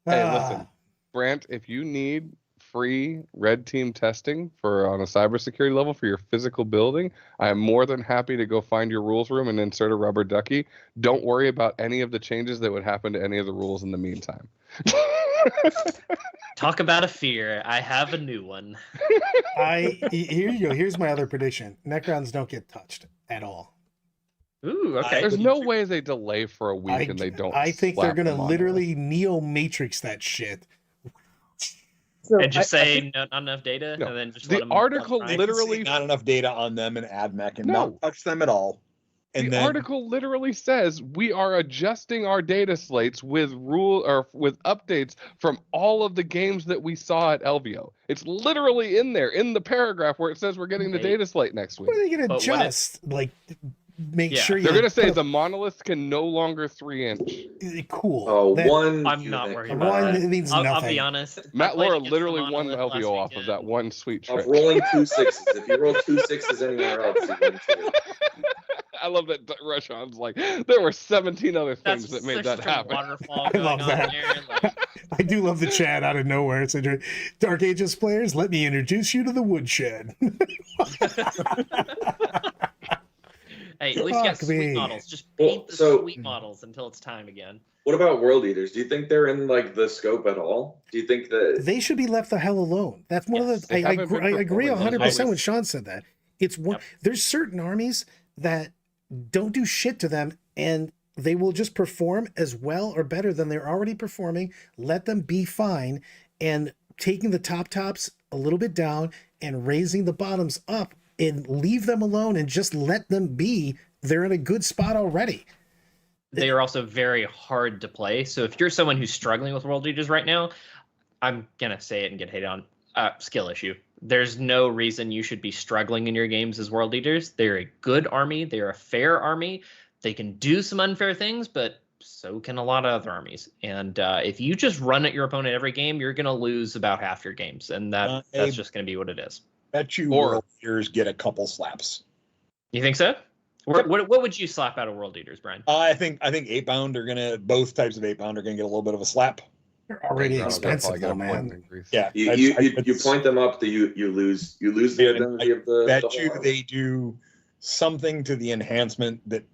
Hey, listen, Brant, if you need free red team testing on a cybersecurity level for your physical building, I am more than happy to go find your rules room and insert a rubber ducky. Don't worry about any of the changes that would happen to any of the rules in the meantime. Talk about a fear. I have a new one. Here you go. Here's my other prediction. Necrons don't get touched at all. Ooh, okay. There's no way they delay for a week and they don't. I think they're going to slap them on literally Neo Matrix that shit. So And just say not enough data, No. and then just The let them article right? I can literally- see not enough data on them and AdMech and No. not touch them at all. And the then article literally says we are adjusting our data slates with with updates from all of the games that we saw at LVO. It's literally in there in the paragraph where it says we're getting the Okay. data slate next week. What are they going to But what adjust? Like, make Yeah. sure you They're going to say put the monolith can no longer 3-inch. cool. Oh, That- one. I'm not unit. worried One, about that. it means I'll nothing. be honest. I Matt played Laura against literally the won the Monolith LVO last off of weekend. that one sweet Of trick. rolling 2 6s. If you roll 2 6s anywhere else, you win 2. I love that Rashawn's like, there were 17 other things That's that made such that a happen. waterfall I going love on that. there. Like, I do love the chat out of nowhere. It's like, Dark Ages players, let me introduce you to the woodshed. hey, at least get Fuck sweet me. models. Just paint the So- sweet models until it's time again. What about World Eaters? Do you think they're in like the scope at all? Do you think that They should be left the hell alone. That's one Yes, of they the. I haven't been agree performing 100% well. when Sean said that. It's one. Yep. There's certain armies that don't do shit to them, and they will just perform as well or better than they're already performing. Let them be fine, and taking the tops a little bit down and raising the bottoms up, and leave them alone and just let them be. They're in a good spot already. They are also very hard to play. So if you're someone who's struggling with World Eaters right now, I'm gonna say it and get hated on. Skill issue. There's no reason you should be struggling in your games as World Eaters. They're a good army. They're a fair army. They can do some unfair things, but so can a lot of other armies. And if you just run at your opponent every game, you're gonna lose about half your games, and that's just gonna be what it is. bet you Or- World Eaters get a couple slaps. You think so? What would you slap out of World Eaters, Brian? I think 8-pound are gonna both types of 8-pound are gonna get a little bit of a slap. They're already They're gonna expensive, probably get though, a point man. increase. Yeah, you point them up, you lose the Yeah, identity of the. bet the you whole they do something to the enhancement that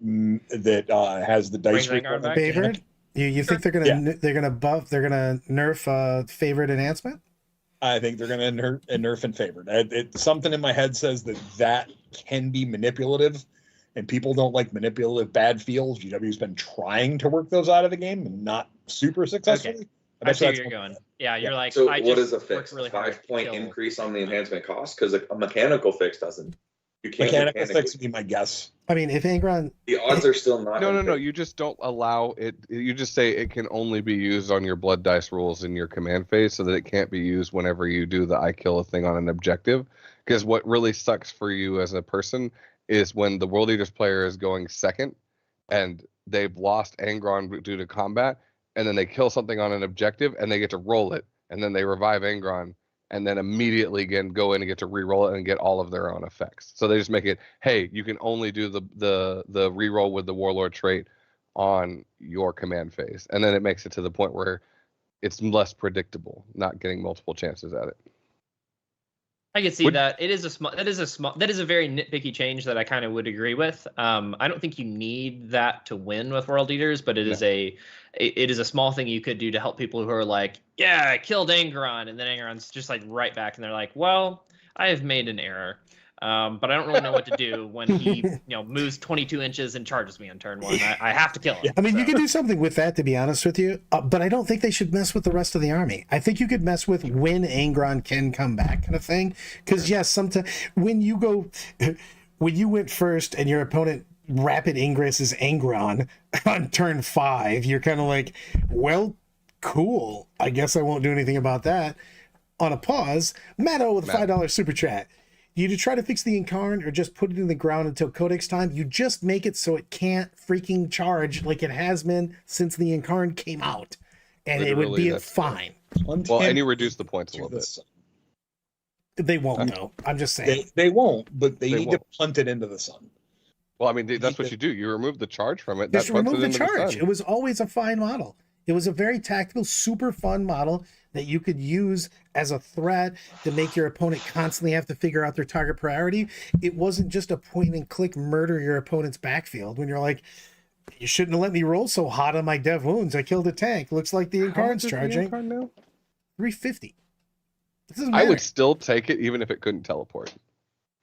has the dice Brings Vanguard recoil back? Favored? mechanic. You think they're gonna they're gonna nerf favored enhancement? I think they're gonna nerf and favored. Something in my head says that can be manipulative, and people don't like manipulative bad feels. GW's been trying to work those out of the game and not super successfully. Okay. I I bet see that's where you're one- going. Yeah, you're like, So I what just is a worked fix? really A hard to 5-point kill. increase on the enhancement cost? Because a mechanical fix doesn't. You can't Mechanical mechanically. fix would be my guess. I mean, if Angron, The odds are still not. No. You just don't allow it. You just say it can only be used on your blood dice rules in your command phase, so that it can't be used whenever you do the I kill a thing on an objective. Because what really sucks for you as a person is when the World Eaters player is going second, and they've lost Angron due to combat, and then they kill something on an objective, and they get to roll it, and then they revive Angron, and then immediately again go in and get to re-roll it and get all of their own effects. So they just make it, hey, you can only do the re-roll with the Warlord trait on your command phase, and then it makes it to the point where it's less predictable, not getting multiple chances at it. I can see Would- that. That is a very nitpicky change that I kind of would agree with. I don't think you need that to win with World Eaters, but it is a small thing you could do to help people who are like, yeah, I killed Angron, and then Angron's just like right back, and they're like, well, I have made an error, but I don't really know what to do when he moves 22 inches and charges me on turn 1. I have to kill him. I mean, you So- could do something with that, to be honest with you, but I don't think they should mess with the rest of the army. I think you could mess with when Angron can come back, kind of thing. Because yes, sometimes when you went first and your opponent rapid ingresses Angron on turn 5, you're kind of like, well, cool. I guess I won't do anything about that. On a pause, Matto with a $5 super chat. You to try to fix the Incarn or just put it in the ground until Codex time, you just make it so it can't freaking charge like it has been since the Incarn came out. And it would Literally, be that's- fine. Well, and you reduce the points a little bit. They won't though. I'm just saying. They won't, but they They need won't. to punt it into the sun. Well, I mean, that's what you do. You remove the charge from it. Just that puts remove it the into charge. sun. It was always a fine model. It was a very tactical, super fun model that you could use as a threat to make your opponent constantly have to figure out their target priority. It wasn't just a point and click murder your opponent's backfield when you're like, you shouldn't have let me roll so hot on my dev wounds. I killed a tank. Looks like the How Incarn's much is the charging. Incarn now? 350. This doesn't I matter. would still take it even if it couldn't teleport.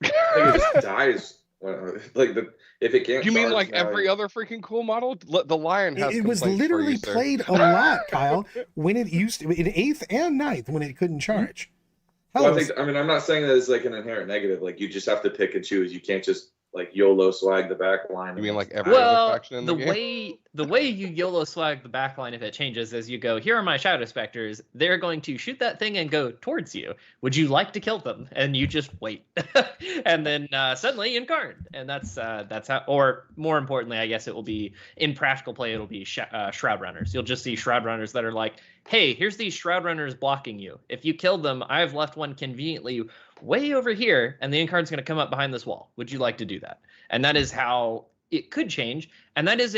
I think it just dies. If it can't. You mean charge like now, every other freaking cool model? The Lion has It was complaints for literally you, sir. played a lot, Kyle, when it used to, in 8th and 9th when it couldn't charge. Well, Hell, I think. I mean, I'm not saying that it's like an inherent negative. Like you just have to pick and choose. You can't just like YOLO swag the back line. You mean like every other Well, faction in the game? the way you YOLO swag the backline if it changes is you go, here are my Shadow Specters. They're going to shoot that thing and go towards you. Would you like to kill them? And you just wait, and then suddenly Incarn, and that's how. Or more importantly, I guess it will be in practical play. It'll be Shroud Runners. You'll just see Shroud Runners that are like, hey, here's these Shroud Runners blocking you. If you kill them, I've left one conveniently way over here, and the Incarn's going to come up behind this wall. Would you like to do that? And that is how it could change. And that is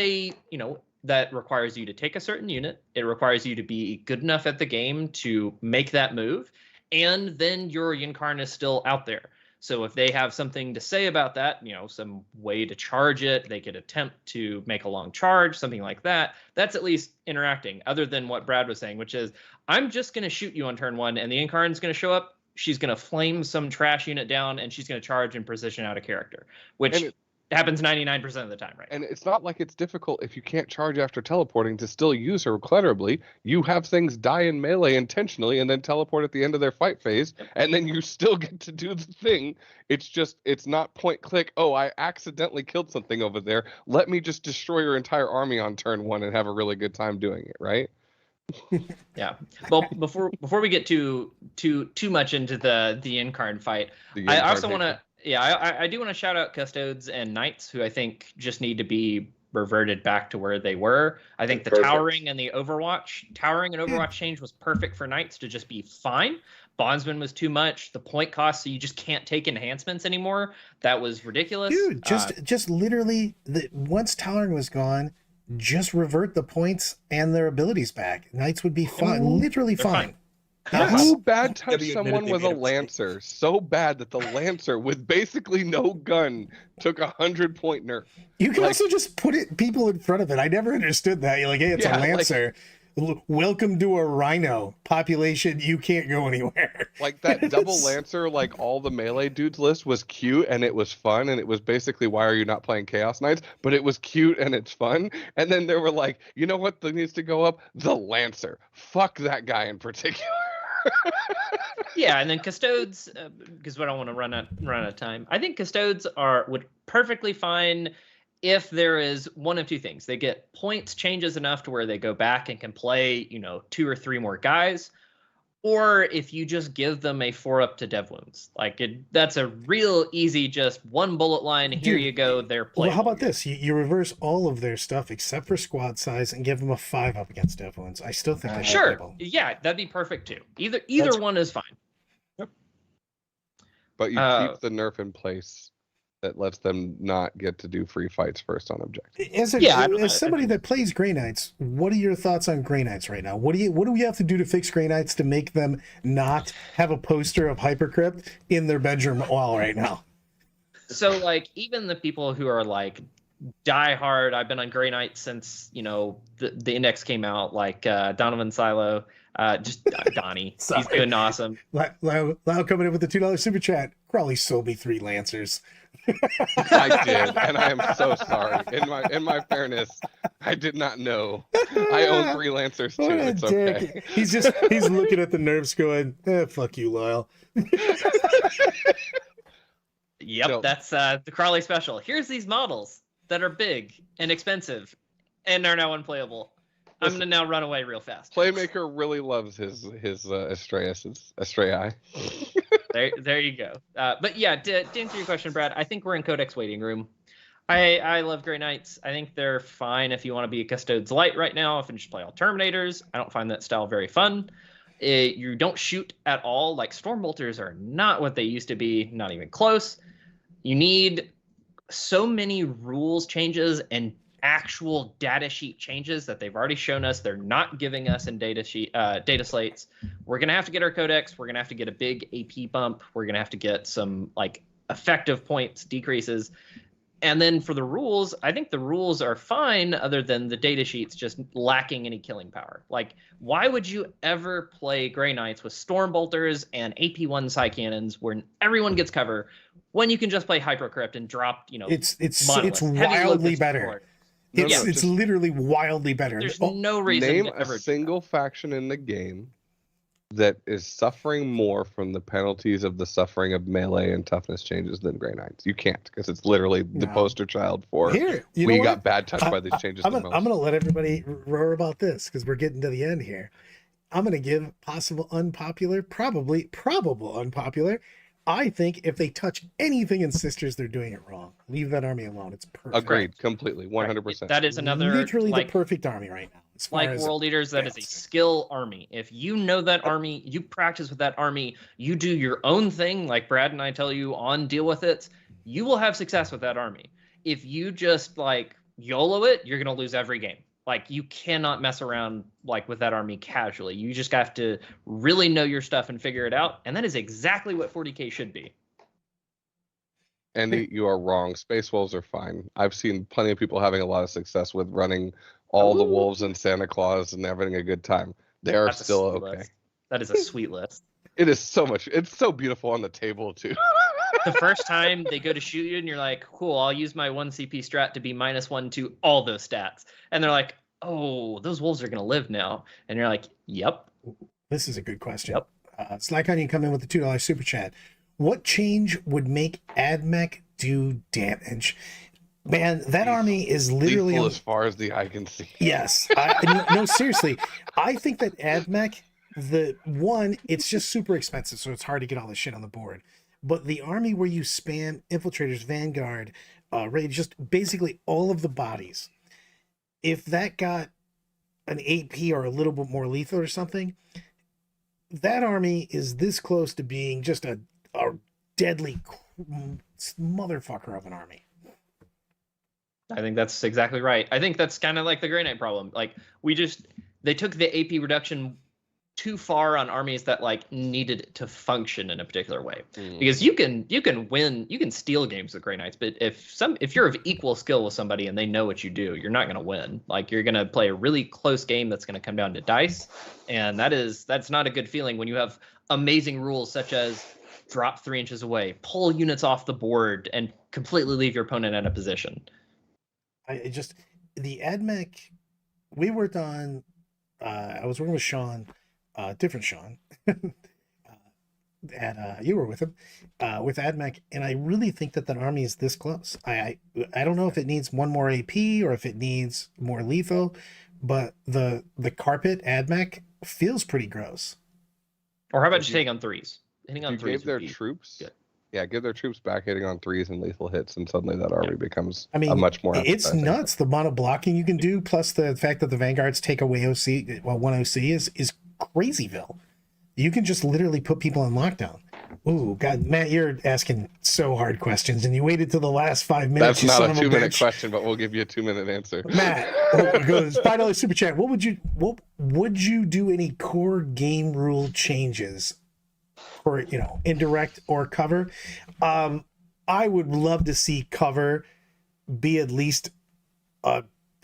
that requires you to take a certain unit. It requires you to be good enough at the game to make that move. And then your Incarn is still out there. So if they have something to say about that, some way to charge it, they could attempt to make a long charge, something like that. That's at least interacting, other than what Brad was saying, which is, I'm just going to shoot you on turn 1, and the Incarn's going to show up. She's going to flame some trash unit down, and she's going to charge and position out a character, which happens 99% of the time, right? And it's not like it's difficult if you can't charge after teleporting to still use her cleverly. You have things die in melee intentionally and then teleport at the end of their fight phase, and then you still get to do the thing. It's not point click, oh, I accidentally killed something over there. Let me just destroy your entire army on turn 1 and have a really good time doing it, right? Yeah. Well, before we get too much into the Incarn fight, I also want to I do want to shout out Custodes and Knights, who I think just need to be reverted back to where they were. I think the towering and Overwatch change was perfect for Knights to just be fine. Bondsman was too much. The point cost, so you just can't take enhancements anymore. That was ridiculous. Dude, just literally, once towering was gone, just revert the points and their abilities back. Knights would be fine, literally fine. How bad touch W someone admitted with they a made a mistake. Lancer? So bad that the Lancer, with basically no gun, took 100-point nerf. You can also just put people in front of it. I never understood that. You're like, hey, it's a Lancer. Welcome to a Rhino population. You can't go anywhere. Like that double It's- Lancer, like all the melee dudes list was cute and it was fun and it was basically why are you not playing Chaos Knights? But it was cute and it's fun. And then they were like, you know what needs to go up? The Lancer. Fuck that guy in particular. Yeah, and then custodes, because we don't want to run out of time. I think custodes would perfectly fine if there is one of two things. They get points changes enough to where they go back and can play, 2 or 3 more guys, or if you just give them a 4-up to dev wounds. That's a real easy, just one bullet line. Here Dude, you go. They're Well, playing. how about this? You reverse all of their stuff except for squad size and give them a 5-up against dev wounds. I still think that's Sure. playable. Yeah, that'd be perfect too. Either That's- one is fine. But you Uh, keep the nerf in place that lets them not get to do free fights first on objective. As somebody that plays Grey Knights, what are your thoughts on Grey Knights right now? What do we have to do to fix Grey Knights to make them not have a poster of Hypercrypt in their bedroom wall right now? So even the people who are die hard, I've been on Grey Knight since the index came out, Donovan Silo, just Donnie. He's doing awesome. Lau coming in with the $2 super chat. Crawley sold me 3 Lancers. I did, and I am so sorry. In my fairness, I did not know. I own 3 Lancers too. What a It's dick. okay. He's looking at the nerfs going, fuck you, Lyle. Yep, No. that's the Crawley special. Here's these models that are big and expensive and are now unplayable. I'm Listen. gonna now run away real fast. Playmaker really loves his Estrella. There you go. But yeah, to answer your question, Brad, I think we're in Codex waiting room. I love Grey Knights. I think they're fine if you want to be a Custodes Light right now. If you just play all Terminators, I don't find that style very fun. You don't shoot at all. Stormbolters are not what they used to be, not even close. You need so many rules changes and actual data sheet changes that they've already shown us they're not giving us in data slates. We're gonna have to get our codex. We're gonna have to get a big AP bump. We're gonna have to get some effective points decreases. And then for the rules, I think the rules are fine other than the data sheets just lacking any killing power. Why would you ever play Grey Knights with Stormbolters and AP1 Psy Cannons where everyone gets cover when you can just play Hypercrypt and drop, It's monoliths, heavy wildly locust better. support. It's literally wildly better. There's Oh, no reason Name to a ever do single faction in the game that is suffering more from the penalties of the suffering of melee and toughness changes than Grey Knights. You can't, because it's literally the No. poster child for Here, you we know got what? bad touched by these changes I'm the gonna most. let everybody roar about this because we're getting to the end here. I'm gonna give possible unpopular, probable unpopular. I think if they touch anything in Sisters, they're doing it wrong. Leave that army alone. It's perfect. Agreed, completely, 100%. That is another literally the perfect army right now. As far as World Eaters, that is a fans. skill army. If you know that army, you practice with that army, you do your own thing, like Brad and I tell you on Deal With It, you will have success with that army. If you just YOLO it, you're gonna lose every game. You cannot mess around with that army casually. You just have to really know your stuff and figure it out. And that is exactly what 40K should be. Andy, you are wrong. Space Wolves are fine. I've seen plenty of people having a lot of success with running all the wolves and Santa Claus and having a good time. They are That's a still sweet okay. list. That is a sweet list. It is so much. It's so beautiful on the table too. The first time they go to shoot you and you're like, cool, I'll use my 1 CP strat to be -1 to all those stats. And they're like, oh, those wolves are going to live now. And you're like, yep. This is a good question. Yep. Slack Onion come in with the $2 super chat. What change would make AdMech do damage? Man, that army is literally lethal as far as the eye can see. Yes. No, seriously. I think that AdMech, it's just super expensive, so it's hard to get all this shit on the board. But the army where you spam Infiltrators, Vanguard, Raid, just basically all of the bodies, if that got an AP or a little bit more lethal or something, that army is this close to being just a deadly motherfucker of an army. I think that's exactly right. I think that's kind of like the Grey Knight problem. They took the AP reduction too far on armies that like needed it to function in a particular way. Mm. Because you can win, you can steal games with Grey Knights, but if you're of equal skill with somebody and they know what you do, you're not going to win. Like you're going to play a really close game that's going to come down to dice, and that's not a good feeling when you have amazing rules such as drop 3 inches away, pull units off the board, and completely leave your opponent at a position. The AdMech we worked on. I was working with Sean, different Sean. You were with him with AdMech, and I really think that army is this close. I don't know if it needs one more AP or if it needs more lethal, but the carpet AdMech feels pretty gross. Or how about just hitting on 3s? Hitting on 3s. Give their troops, give their troops back hitting on 3s and lethal hits, and suddenly that army becomes a much more. It's nuts the amount of blocking you can do, plus the fact that the Vanguards take away OC. Well, one OC is crazyville. You can just literally put people in lockdown. Ooh, God, Matt, you're asking so hard questions, and you waited till the last 5 minutes. That's not a 2-minute question, but we'll give you a 2-minute answer. Matt, goes $5 super chat. What would you do any core game rule changes for indirect or cover? I would love to see cover be at least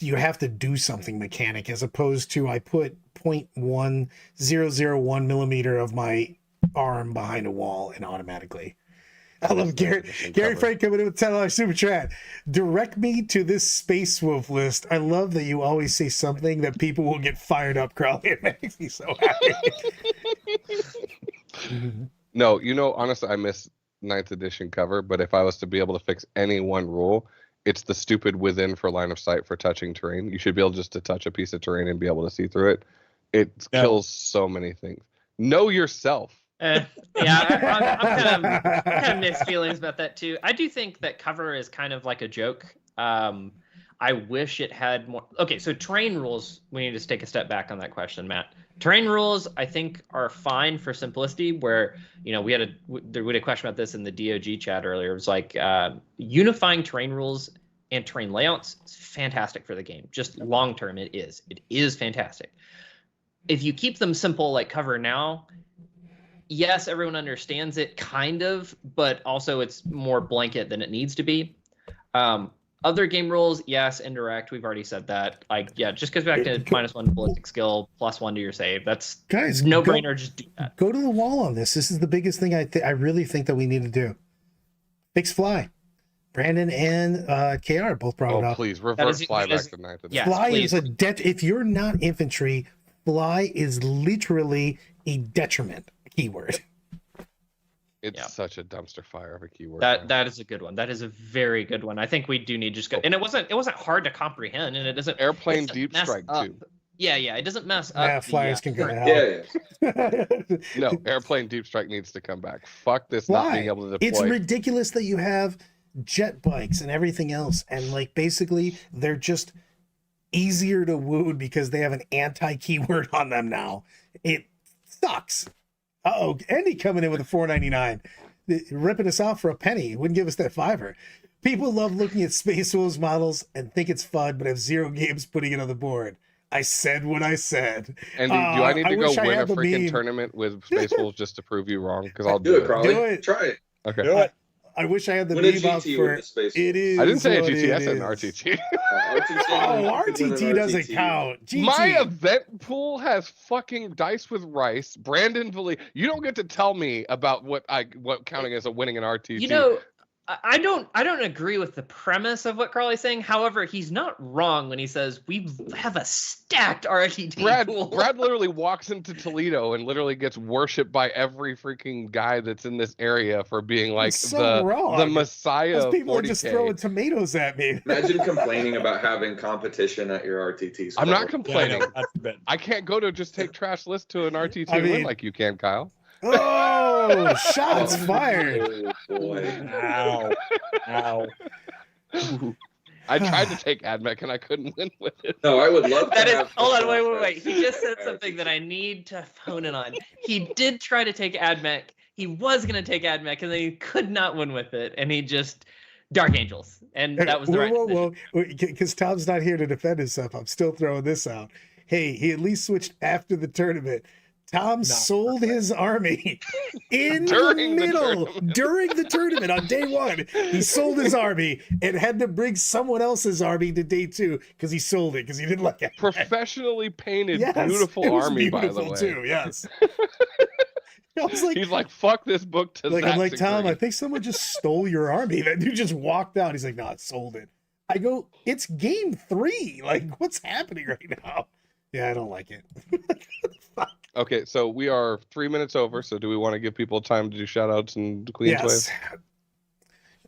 you have to do something mechanic, as opposed to I put 0.1001 millimeter of my arm behind a wall and automatically. I love Gary Frank coming in with $10 super chat. Direct me to this Space Wolf list. I love that you always say something that people will get fired up, Crowley. It makes me so happy. No, honestly, I miss 9th edition cover, but if I was to be able to fix any one rule, it's the stupid within for line of sight for touching terrain. You should be able just to touch a piece of terrain and be able to see through it. It kills so many things. Know yourself. I'm kind of mixed feelings about that too. I do think that cover is kind of like a joke. I wish it had more. Okay, so terrain rules. We need to take a step back on that question, Matt. Terrain rules, I think, are fine for simplicity. Where we had a question about this in the DOG chat earlier. It was like unifying terrain rules and terrain layouts is fantastic for the game. Just long term, it is fantastic. If you keep them simple like cover now, yes, everyone understands it kind of, but also it's more blanket than it needs to be. Other game rules, yes, indirect. We've already said that. Just goes back to -1 ballistic skill, +1 to your save. That's guys, no brainer. Just do that. Go to the wall on this. This is the biggest thing I really think that we need to do. Fix fly. Brandon and KR both brought it up. Please reverse fly back to 9th edition. Yes, fly please. is if you're not infantry, fly is literally a detriment keyword. It's such a dumpster fire of a keyword. That is a good one. That is a very good one. I think we do need to just go. And it wasn't hard to comprehend, and it doesn't airplane deep strike too. Yeah, it doesn't mess up. Flyers can go to hell. Yeah. No, airplane deep strike needs to come back. Fuck this not being able to deploy. It's ridiculous that you have jet bikes and everything else, and basically they're just easier to wound because they have an anti-keyword on them now. It sucks. Andy coming in with a $4.99, ripping us off for a penny. Wouldn't give us that $5. People love looking at Space Wolves models and think it's fun, but have zero games putting it on the board. I said what I said. And do I need to go win a freaking tournament with Space Wolves just to prove you wrong? Because I'll do it, Crowley. Do it. Try it. Okay. Do it. I wish I had the meme up for it. Is I didn't say a what GT. I said an is. RTT. RTT doesn't count. GT. My event pool has fucking dice with rice. Brandon Vallee. You don't get to tell me about what counting as a winning an RTT. I don't agree with the premise of what Carly's saying. However, he's not wrong when he says we have a stacked RTT pool. Brad literally walks into Toledo and literally gets worshipped by every freaking guy that's in this area for being like the messiah. Those people 40K. are just throwing tomatoes at me. Imagine complaining about having competition at your RTT. I'm not complaining. Yeah, I can't go to just take trash list to an RTT and win like you can, Kyle. Oh, shots fired. Oh, boy. Ow. I tried to take AdMech and I couldn't win with it. No, I would love to. Hold on, wait. He just said something that I need to hone in on. He did try to take AdMech. He was going to take AdMech and then he could not win with it. And he just Dark Angels. And that was the right decision. Because Tom's not here to defend himself. I'm still throwing this out. Hey, he at least switched after the tournament Tom sold his army in During the the middle tournament. during the tournament on day 1. He sold his army and had to bring someone else's army to day 2 because he sold it because he didn't like it. Professionally painted, Yes, beautiful it was army, by the beautiful way. too. Yes. I was like, He's like, fuck this book to like that I'm like, Tom, degree. I think someone just stole your army. That dude just walked out. He's like, no, I sold it. I go, it's game 3. Like, what's happening right now? Yeah, I don't like it. Fuck. Okay, so we are 3 minutes over. So do we want to give people time to do shout outs and Queen's Yes.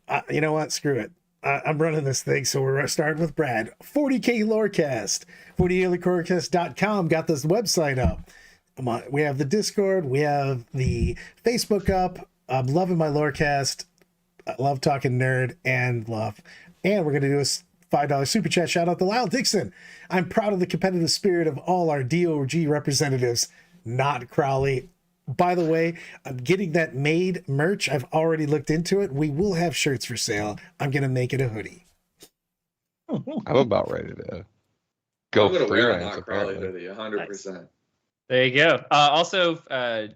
Wave? You know what? Screw it. I'm running this thing, so we're starting with Brad. 40K Lorecast. 40KLorecast.com got this website up. We have the Discord. We have the Facebook up. I'm loving my Lorecast. I love talking nerd and love. And we're going to do a $5 super chat shout out to Lyle Dixon. I'm proud of the competitive spirit of all our DOG representatives, not Crowley. By the way, I'm getting that made merch. I've already looked into it. We will have shirts for sale. I'm going to make it a hoodie. I'm about ready to go I'm gonna wear a freelance. Not Crowley Apparently. hoodie, 100%. There you go. Also,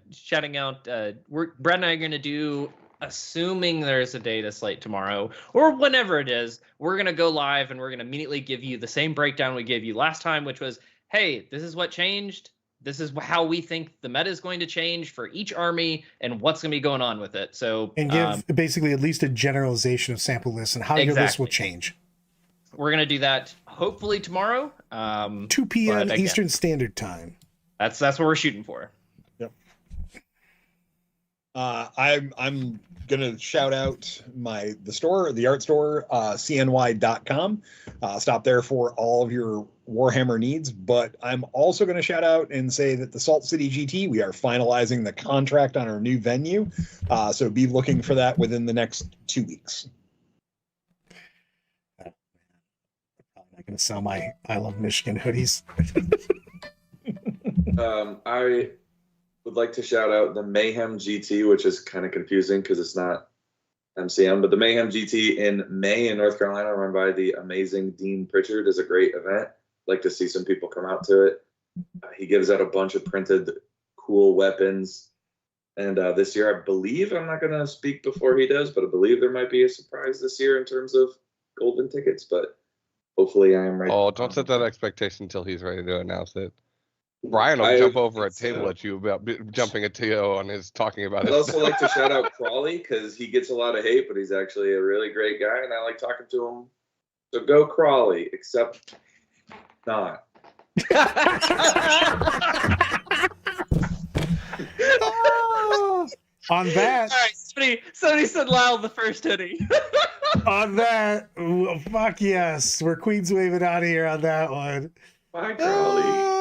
shouting out, Brad and I are going to do, assuming there's a data slate tomorrow, or whenever it is, we're going to go live and we're going to immediately give you the same breakdown we gave you last time, which was, hey, this is what changed. This is how we think the meta is going to change for each army and what's going to be going on with it. So, And give basically at least a generalization of sample lists and how your list will change. We're going to do that hopefully tomorrow. 2 p.m. but again, Eastern Standard Time. That's what we're shooting for. Yep. I'm gonna shout out the art store, cny.com. Stop there for all of your Warhammer needs. But I'm also gonna shout out and say that the Salt City GT, we are finalizing the contract on our new venue. So be looking for that within the next 2 weeks. I'm not gonna sell my I Love Michigan hoodies. I would like to shout out the Mayhem GT, which is kind of confusing because it's not MCM, but the Mayhem GT in May in North Carolina, run by the amazing Dean Pritchard, is a great event. Like to see some people come out to it. He gives out a bunch of printed cool weapons. And this year, I believe, I'm not going to speak before he does, but I believe there might be a surprise this year in terms of golden tickets, but hopefully I am right. Oh, don't set that expectation until he's ready to announce it. Brian will jump over a table at you about jumping a TO on his talking about it. I'd also like to shout out Crawley because he gets a lot of hate, but he's actually a really great guy, and I like talking to him. So go Crawley, except not. On that, All right, somebody said Lyle the first hoodie. on that, fuck yes, we're Queens waving out of here on that one. Bye, Crawley.